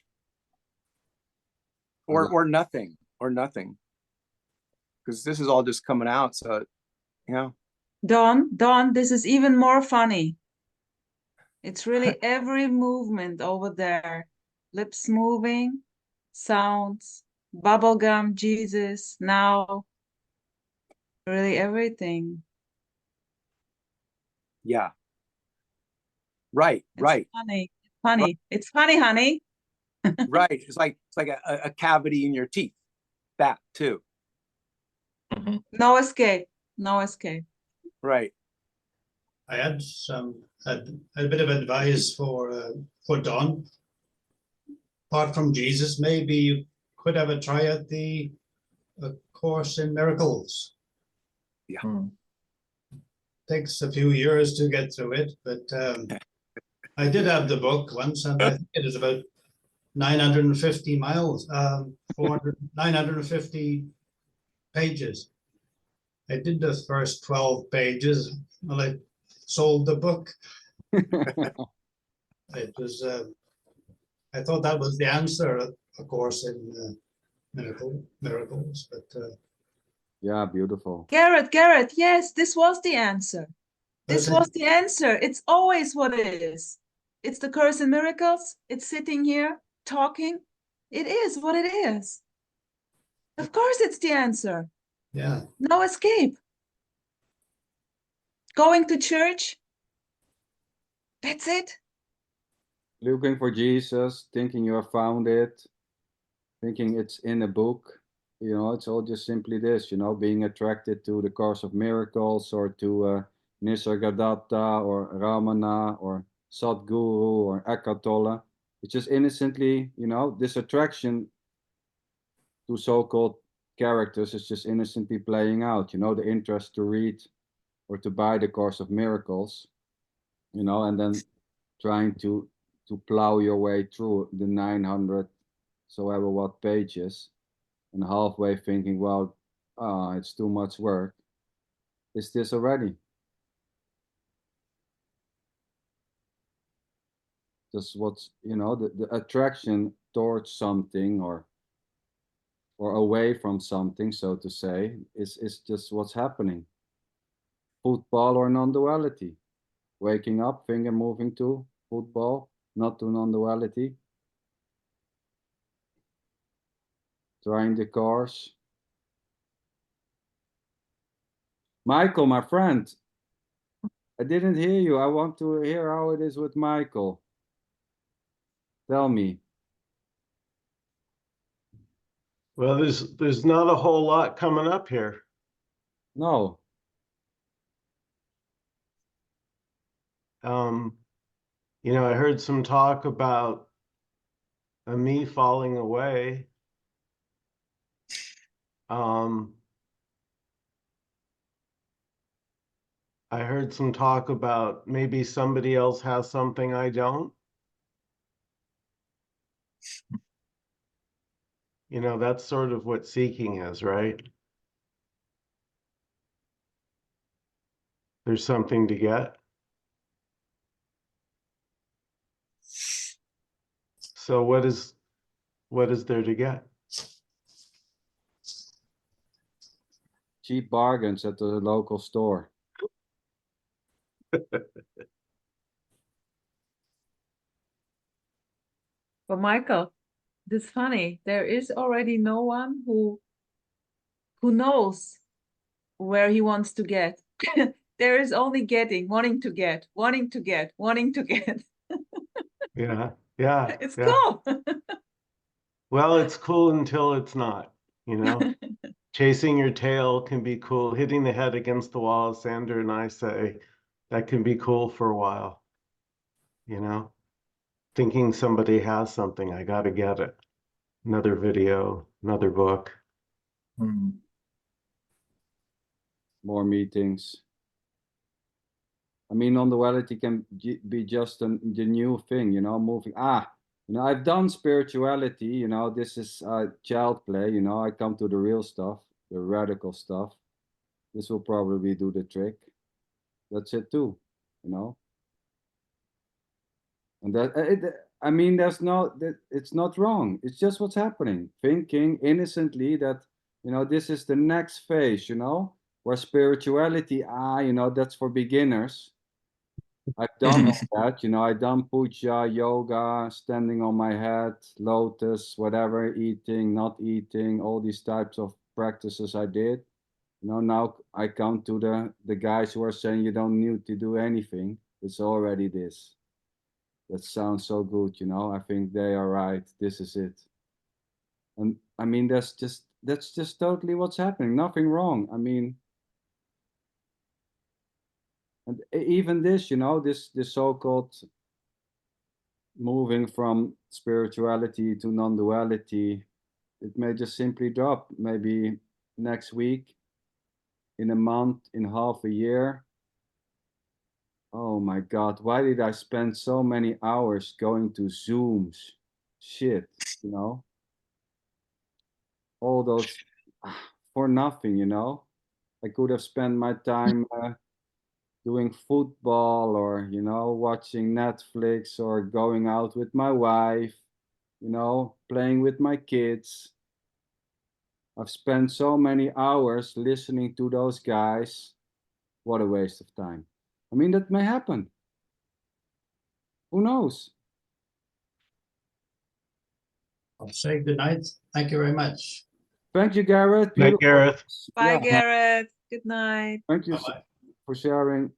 or nothing, because this is all just coming out. So, yeah. Don, this is even more funny. It's really every movement over there, lips moving, sounds, bubblegum, Jesus, now, really everything. Yeah. Right. Funny. Right. It's funny, honey. Right. It's like a cavity in your teeth. That too. No escape. Right. I had a bit of advice for Don. Apart from Jesus, maybe you could have a try at the Course in Miracles. Takes a few years to get through it, but I did have the book once, and I think it is about 950 miles, 950 pages. I did the first 12 pages, well, I sold the book. It was, I thought that was the answer, of course, in miracles, but Yeah, beautiful. Garrett, yes, this was the answer. This Okay. was the answer. It's always what it is. It's the Course in Miracles. It's sitting here talking. It is what it is. Of course, it's the answer. yeah, No escape. Going to church. That's it. Looking for Jesus, thinking you have found it, thinking it's in a book. You know, it's all just simply this, you know, being attracted to the Course of Miracles or to Nisargadatta or Ramana or Sadhguru or Eckhart Tolle. It's just innocently, you know, this attraction to so-called characters is just innocently playing out, you know, the interest to read or to buy the Course of Miracles, you know, and then trying to plow your way through the 900 so ever what pages and halfway thinking, well, it's too much work. Is this already? Just what's, you know, the attraction towards something or away from something, so to say, is just what's happening. Football or non-duality. Waking up, finger moving to football, not to non-duality. Trying the course. Michael, my friend, I didn't hear you. I want to hear how it is with Michael. Tell me. Well, there's not a whole lot coming up here. No. You know, I heard some talk about a me falling away. I heard some talk about maybe somebody else has something I don't. You know, that's sort of what seeking is, right? There's something to get. So what is there to get? Cheap bargains at the local store. But Michael, it's funny. There is already no one who knows where he wants to get. There is only getting, wanting to get, wanting to get, wanting to get. Yeah. It's yeah. cool. Well, it's cool until it's not, you know. Chasing your tail can be cool. Hitting the head against the wall, as Sander and I say, that can be cool for a while, you know. Thinking somebody has something, I got to get it. Another video, another book. More meetings. I mean, non-duality can be just the new thing, you know, moving. You know, I've done spirituality, you know, this is child play, you know, I come to the real stuff, the radical stuff. This will probably do the trick. That's it too, you know. And I mean, it's not wrong. It's just what's happening. Thinking innocently that, you know, this is the next phase, you know, where spirituality, you know, that's for beginners. I've done all that, you know, I've done puja, yoga, standing on my head, lotus, whatever, eating, not eating, all these types of practices I did. You know, now I come to the guys who are saying you don't need to do anything. It's already this. That sounds so good, you know. I think they are right. This is it. And I mean, that's just totally what's happening. Nothing wrong. I mean, and even this, you know, this so-called moving from spirituality to non-duality, it may just simply drop. Maybe next week, in a month, in half a year. Oh my God, why did I spend so many hours going to Zooms? Shit, you know? All those for nothing, you know? I could have spent my time doing football or, you know, watching Netflix or going out with my wife, you know, playing with my kids. I've spent so many hours listening to those guys. What a waste of time. I mean, that may happen. Who knows? I'll say good night. Thank you very much. Thank you, Garrett. Night, Beautiful. Gareth. Bye, Yeah. Garrett. Good night. Thank you Bye-bye. for sharing.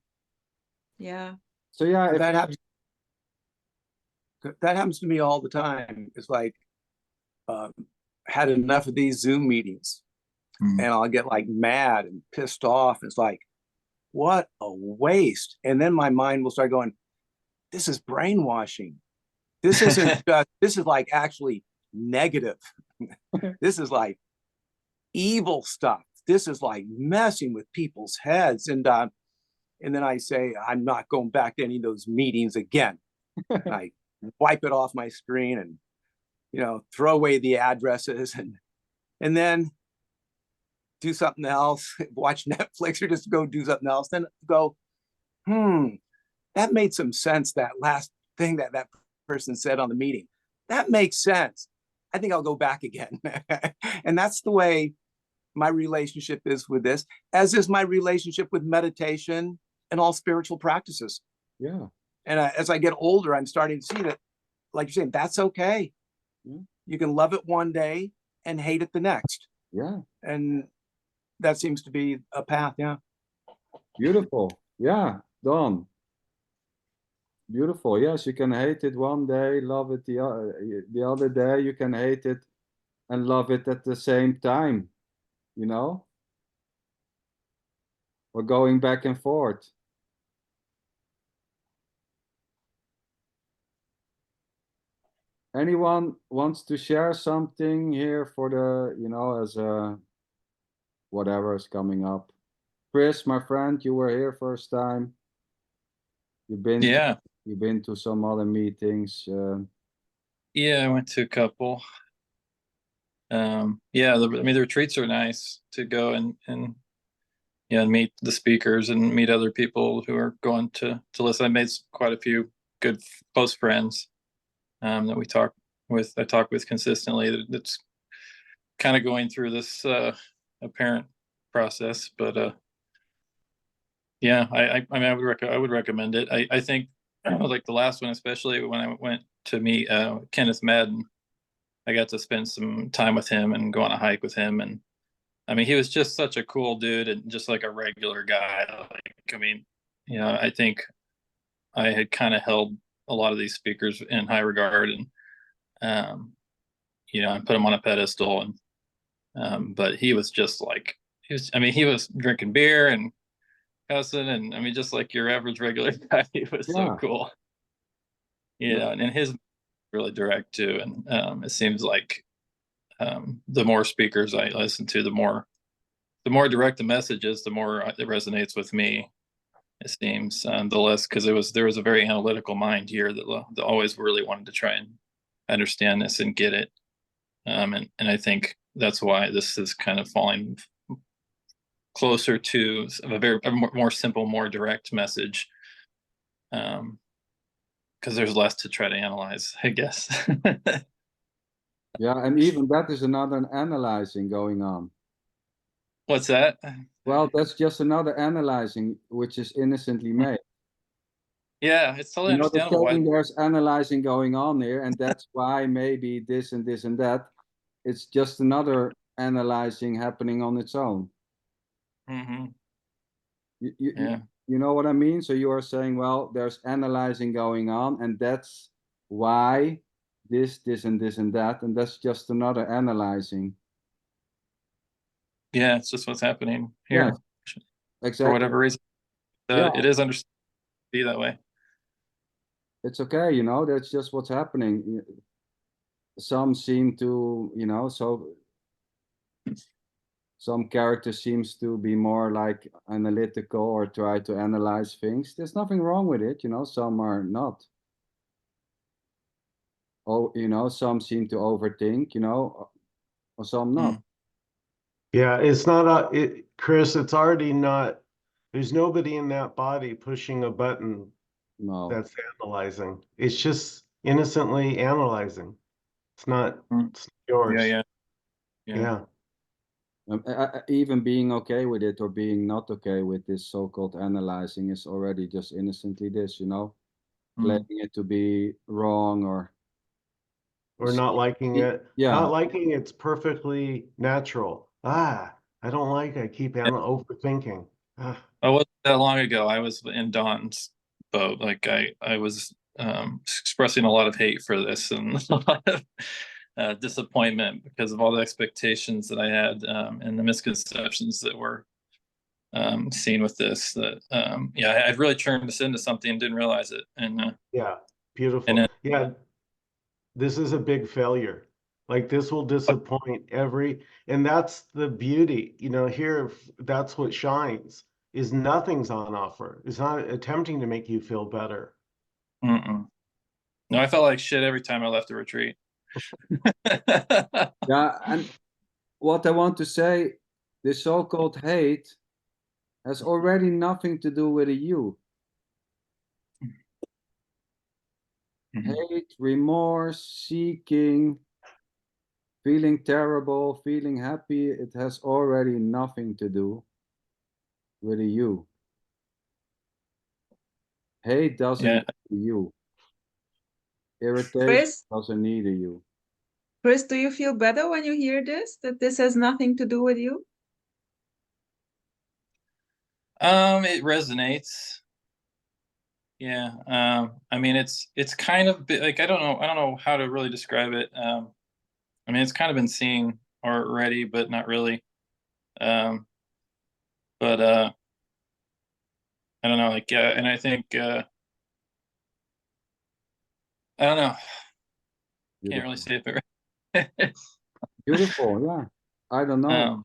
Yeah. So yeah, if, That happens to me all the time. It's like had enough of these Zoom meetings, and I'll get like mad and pissed off. It's like, what a waste. And then my mind will start going, this is brainwashing. This isn't just, this is like actually negative. This is like evil stuff. This is like messing with people's heads. And then I say, I'm not going back to any of those meetings again. I wipe it off my screen and, you know, throw away the addresses and then do something else, watch Netflix or just go do something else. Then go, that made some sense. That last thing that person said on the meeting, that makes sense. I think I'll go back again. And that's the way my relationship is with this, as is my relationship with meditation and all spiritual practices. yeah. And as I get older, I'm starting to see that, like you're saying, that's okay. Yeah. You can love it one day and hate it the next. Yeah. And that seems to be a path. Yeah. Beautiful. Yeah, Don. Beautiful. Yes, you can hate it one day, love it the other day. You can hate it and love it at the same time, you know? Or going back and forth. Anyone wants to share something here for the, you know, as a whatever is coming up? Chris, my friend, you were here first time. You've been Yeah. you've been to some other meetings. Yeah, I went to a couple. Yeah, I mean the retreats are nice to go and yeah, and meet the speakers and meet other people who are going to listen. I made quite a few good close friends that I talk with consistently. That's kind of going through this apparent process, but yeah, I mean I would recommend it. I think like the last one, especially when I went to meet Kenneth Madden, I got to spend some time with him and go on a hike with him, and I mean he was just such a cool dude and just like a regular guy. Like, I mean, you know, I think I had kind of held a lot of these speakers in high regard, and you know, I put him on a pedestal, and but he was just like he was drinking beer and cussing, and I mean just like your average regular guy. He was so cool, you know, and his really direct too. And it seems like the more speakers I listen to, the more direct the message is, the more it resonates with me. It seems the less, because there was a very analytical mind here that always really wanted to try and understand this and get it. And I think that's why this is kind of falling closer to a more simple, more direct message. Because there's less to try to analyze, I guess. Yeah, and even that is another analyzing going on. What's that? Well, that's just another analyzing, which is innocently made. Yeah, it's totally You know, understandable. there's analyzing going on here, and that's why maybe this and this and that. It's just another analyzing happening on its own. Mm-hmm. You know what I mean? So you are saying, well, there's analyzing going on, and that's why this, and this, and that, and that's just another analyzing. Yeah, it's just what's happening here. Yeah, exactly. For whatever reason. So it is understood to be that way. It's okay, you know, that's just what's happening. Some seem to, you know, so some character seems to be more like analytical or try to analyze things. There's nothing wrong with it, you know, some are not. Oh, you know, some seem to overthink, you know, or some not. Yeah, it's not Chris, it's already not, there's nobody in that body pushing a button No. that's analyzing. It's just innocently analyzing. It's not it's yours. Yeah. Yeah. Even being okay with it or being not okay with this so-called analyzing is already just innocently this, you know, claiming it to be wrong or not liking it. Yeah. Not liking it's perfectly natural. I don't like I keep overthinking. It wasn't that long ago. I was in Don's boat. Like I was expressing a lot of hate for this and a lot of disappointment because of all the expectations that I had and the misconceptions that were seen with this. That yeah, I'd really turned this into something and didn't realize it. And yeah, beautiful. And yeah, this is a big failure. Like this will disappoint and that's the beauty, you know, here, that's what shines, is nothing's on offer. It's not attempting to make you feel better. No, I felt like shit every time I left the retreat. Yeah, and what I want to say, this so-called hate has already nothing to do with a you. Hate, remorse, seeking, feeling terrible, feeling happy, it has already nothing to do with a you. Hate doesn't need a you. Irritation Chris? doesn't need a you. Chris, do you feel better when you hear this, that this has nothing to do with you? It resonates. Yeah. I mean, it's kind of like, I don't know how to really describe it. I mean, it's kind of been seen already, but not really. But I don't know, like, and I think, I don't know. Beautiful. Can't really say it. Beautiful, yeah. I don't know.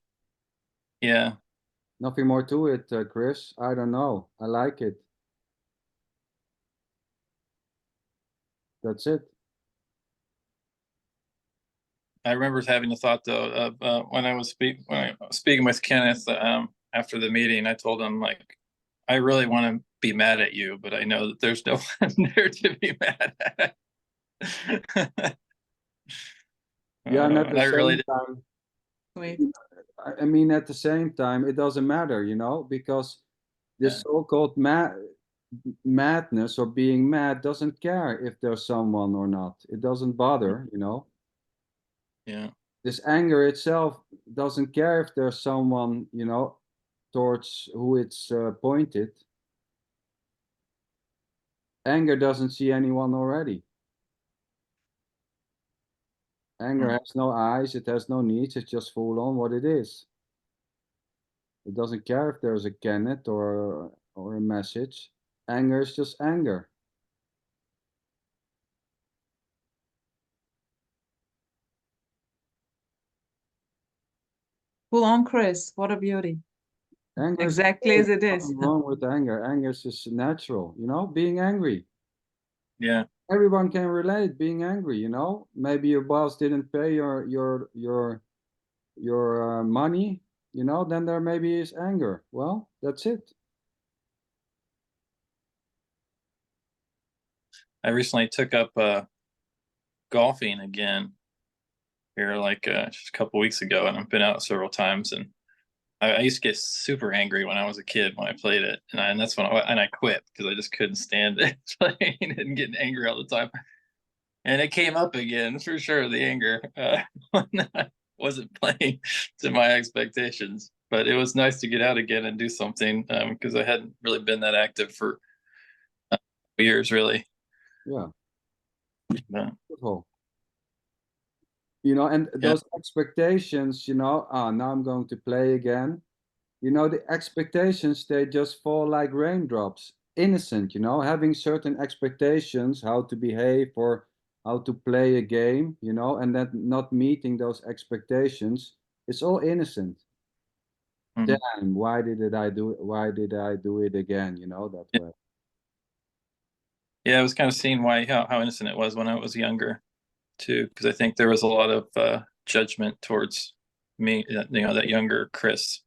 Yeah. Nothing more to it, Chris. I don't know. I like it. That's it. I remember having the thought though of when I was speaking with Kenneth after the meeting. I told him, like, I really want to be mad at you, but I know that there's no one there to be mad at. Yeah, and at the I really same time, Wait. I mean, at the same time, it doesn't matter, you know, because this so-called madness or being mad doesn't care if there's someone or not. It doesn't bother, you know. Yeah. This anger itself doesn't care if there's someone, you know, towards who it's pointed. Anger doesn't see anyone already. Anger has no eyes, it has no needs, it's just full on what it is. It doesn't care if there's a Kenneth or a message. Anger is just anger. Full on, Chris. What a beauty. Anger Exactly as it is. Nothing wrong with anger. Anger is just natural, you know, being angry. Yeah. Everyone can relate being angry, you know. Maybe your boss didn't pay your money, you know, then there maybe is anger. Well, that's it. I recently took up golfing again here, like just a couple weeks ago, and I've been out several times. And I used to get super angry when I was a kid when I played it, and that's when I quit because I just couldn't stand it playing and getting angry all the time. And it came up again for sure, the anger when I wasn't playing to my expectations. But it was nice to get out again and do something because I hadn't really been that active for years, really. Yeah. Beautiful. You know, and those expectations, you know, now I'm going to play again. You know, the expectations, they just fall like raindrops. Innocent, you know, having certain expectations, how to behave or how to play a game, you know, and then not meeting those expectations, it's all innocent. Mhm. damn, why did I do it again, you know, that way. Yeah, I was kind of seeing how innocent it was when I was younger, too, because I think there was a lot of judgment towards me, that younger Chris.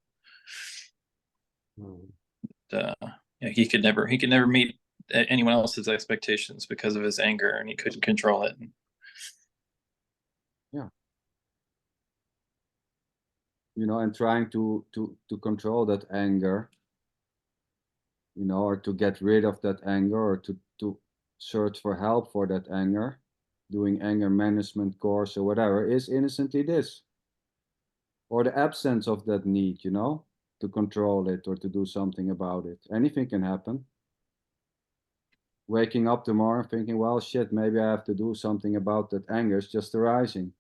Hmm. He could never meet anyone else's expectations because of his anger, and he couldn't control it. Yeah. You know, and trying to control that anger, you know, or to get rid of that anger, or to search for help for that anger, doing anger management course or whatever, is innocently this, or the absence of that need, you know, to control it or to do something about it. Anything can happen. Waking up tomorrow thinking, well, shit, maybe I have to do something about that anger. It's just arising.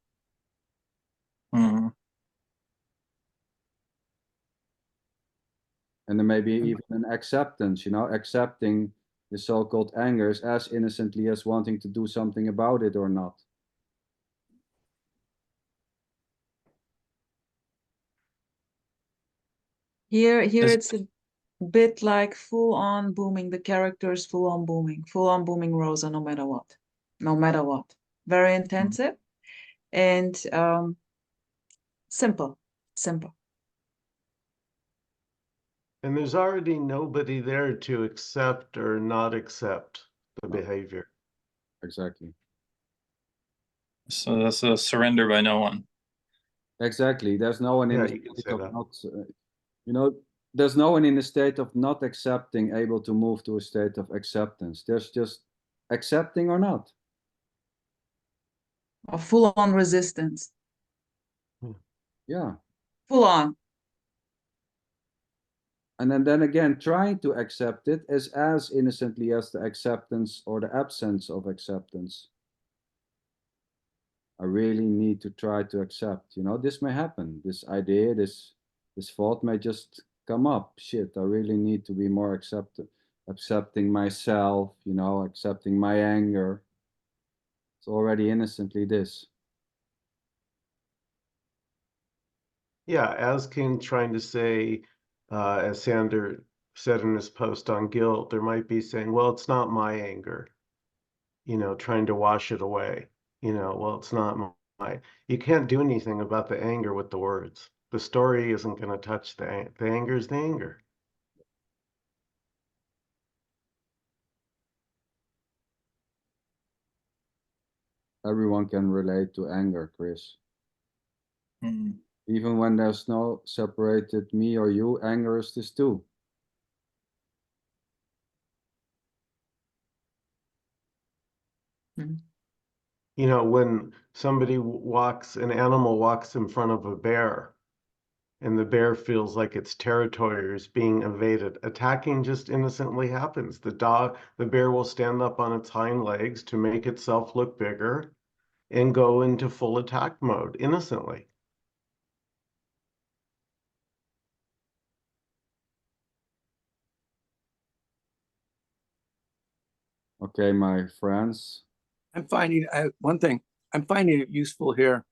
Mhm. And then maybe even an acceptance, you know, accepting the so-called angers as innocently as wanting to do something about it or not. Here Is- it's a bit like full on booming. The characters full on booming Rosa, no matter what, very intensive and simple. And there's already nobody there to accept or not accept the behavior. Exactly. So that's a surrender by no one. Exactly. There's no one in Yeah, the you can state say of that. not, you know, there's no one in the state of not accepting able to move to a state of acceptance. There's just accepting or not. Or full on resistance. Yeah. Full on. And then again, trying to accept it is as innocently as the acceptance or the absence of acceptance. I really need to try to accept, you know, this may happen. This idea, this thought may just come up. Shit, I really need to be more accepting myself, you know, accepting my anger. It's already innocently this. Yeah, as King trying to say, as Sander said in his post on guilt, there might be saying, well, it's not my anger, you know, trying to wash it away. You know, well, it's not my, you can't do anything about the anger with the words. The story isn't going to touch the anger is the anger. Everyone can relate to anger, Chris. Mhm. Even when there's no separated me or you, anger is this too. You know, when somebody an animal walks in front of a bear, and the bear feels like its territory is being invaded, attacking just innocently happens. The bear will stand up on its hind legs to make itself look bigger and go into full attack mode innocently. Okay, my friends. I'm finding one thing. I'm finding it useful here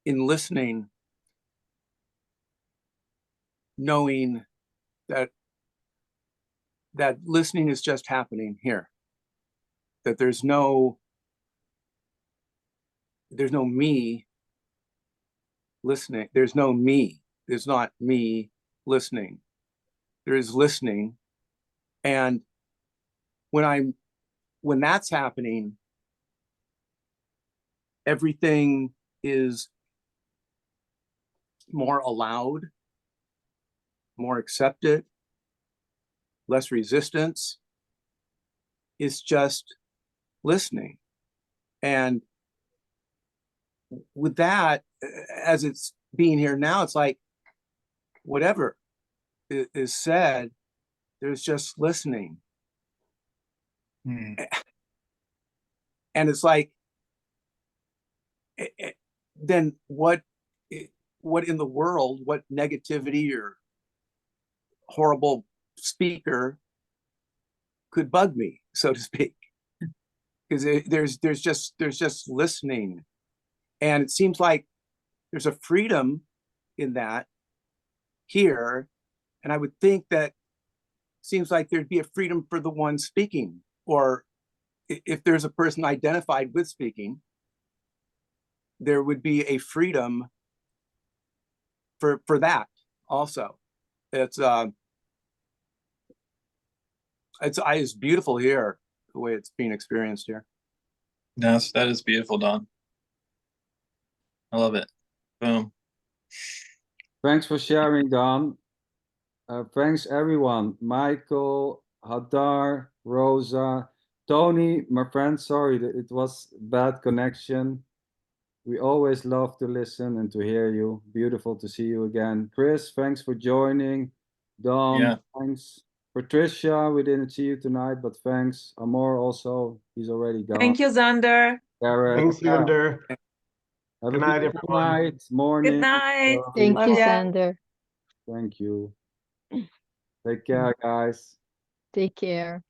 in listening, knowing that listening is just happening here. That there's no me listening. There's no me. There's not me listening. There is listening, and when that's happening, everything is more allowed, more accepted, less resistance. It's just listening. And with that, as it's being here now, it's like whatever is said, there's just listening. Mhm. And it's like, then what in the world, what negativity or horrible speaker could bug me, so to speak? Because there's just listening, and it seems like there's a freedom in that here, and I would think that seems like there'd be a freedom for the one speaking, or if there's a person identified with speaking, there would be a freedom for that also. It's beautiful here, the way it's being experienced here. Yes, that is beautiful, Don. I love it. Boom. Thanks for sharing, Don. Thanks, everyone. Michael, Hadar, Rosa, Tony, my friend. Sorry that it was bad connection. We always love to listen and to hear you. Beautiful to see you again. Chris, thanks for joining. Don, Yeah. thanks. Patricia, we didn't see you tonight, but thanks. Amor also, he's already gone. Thank you, Zander. Garrett, Thanks, Sander. have Good a night, good everyone. night, morning. Good night. Thank Love you, ya. Sander. Thank you. Take care, guys. Take care.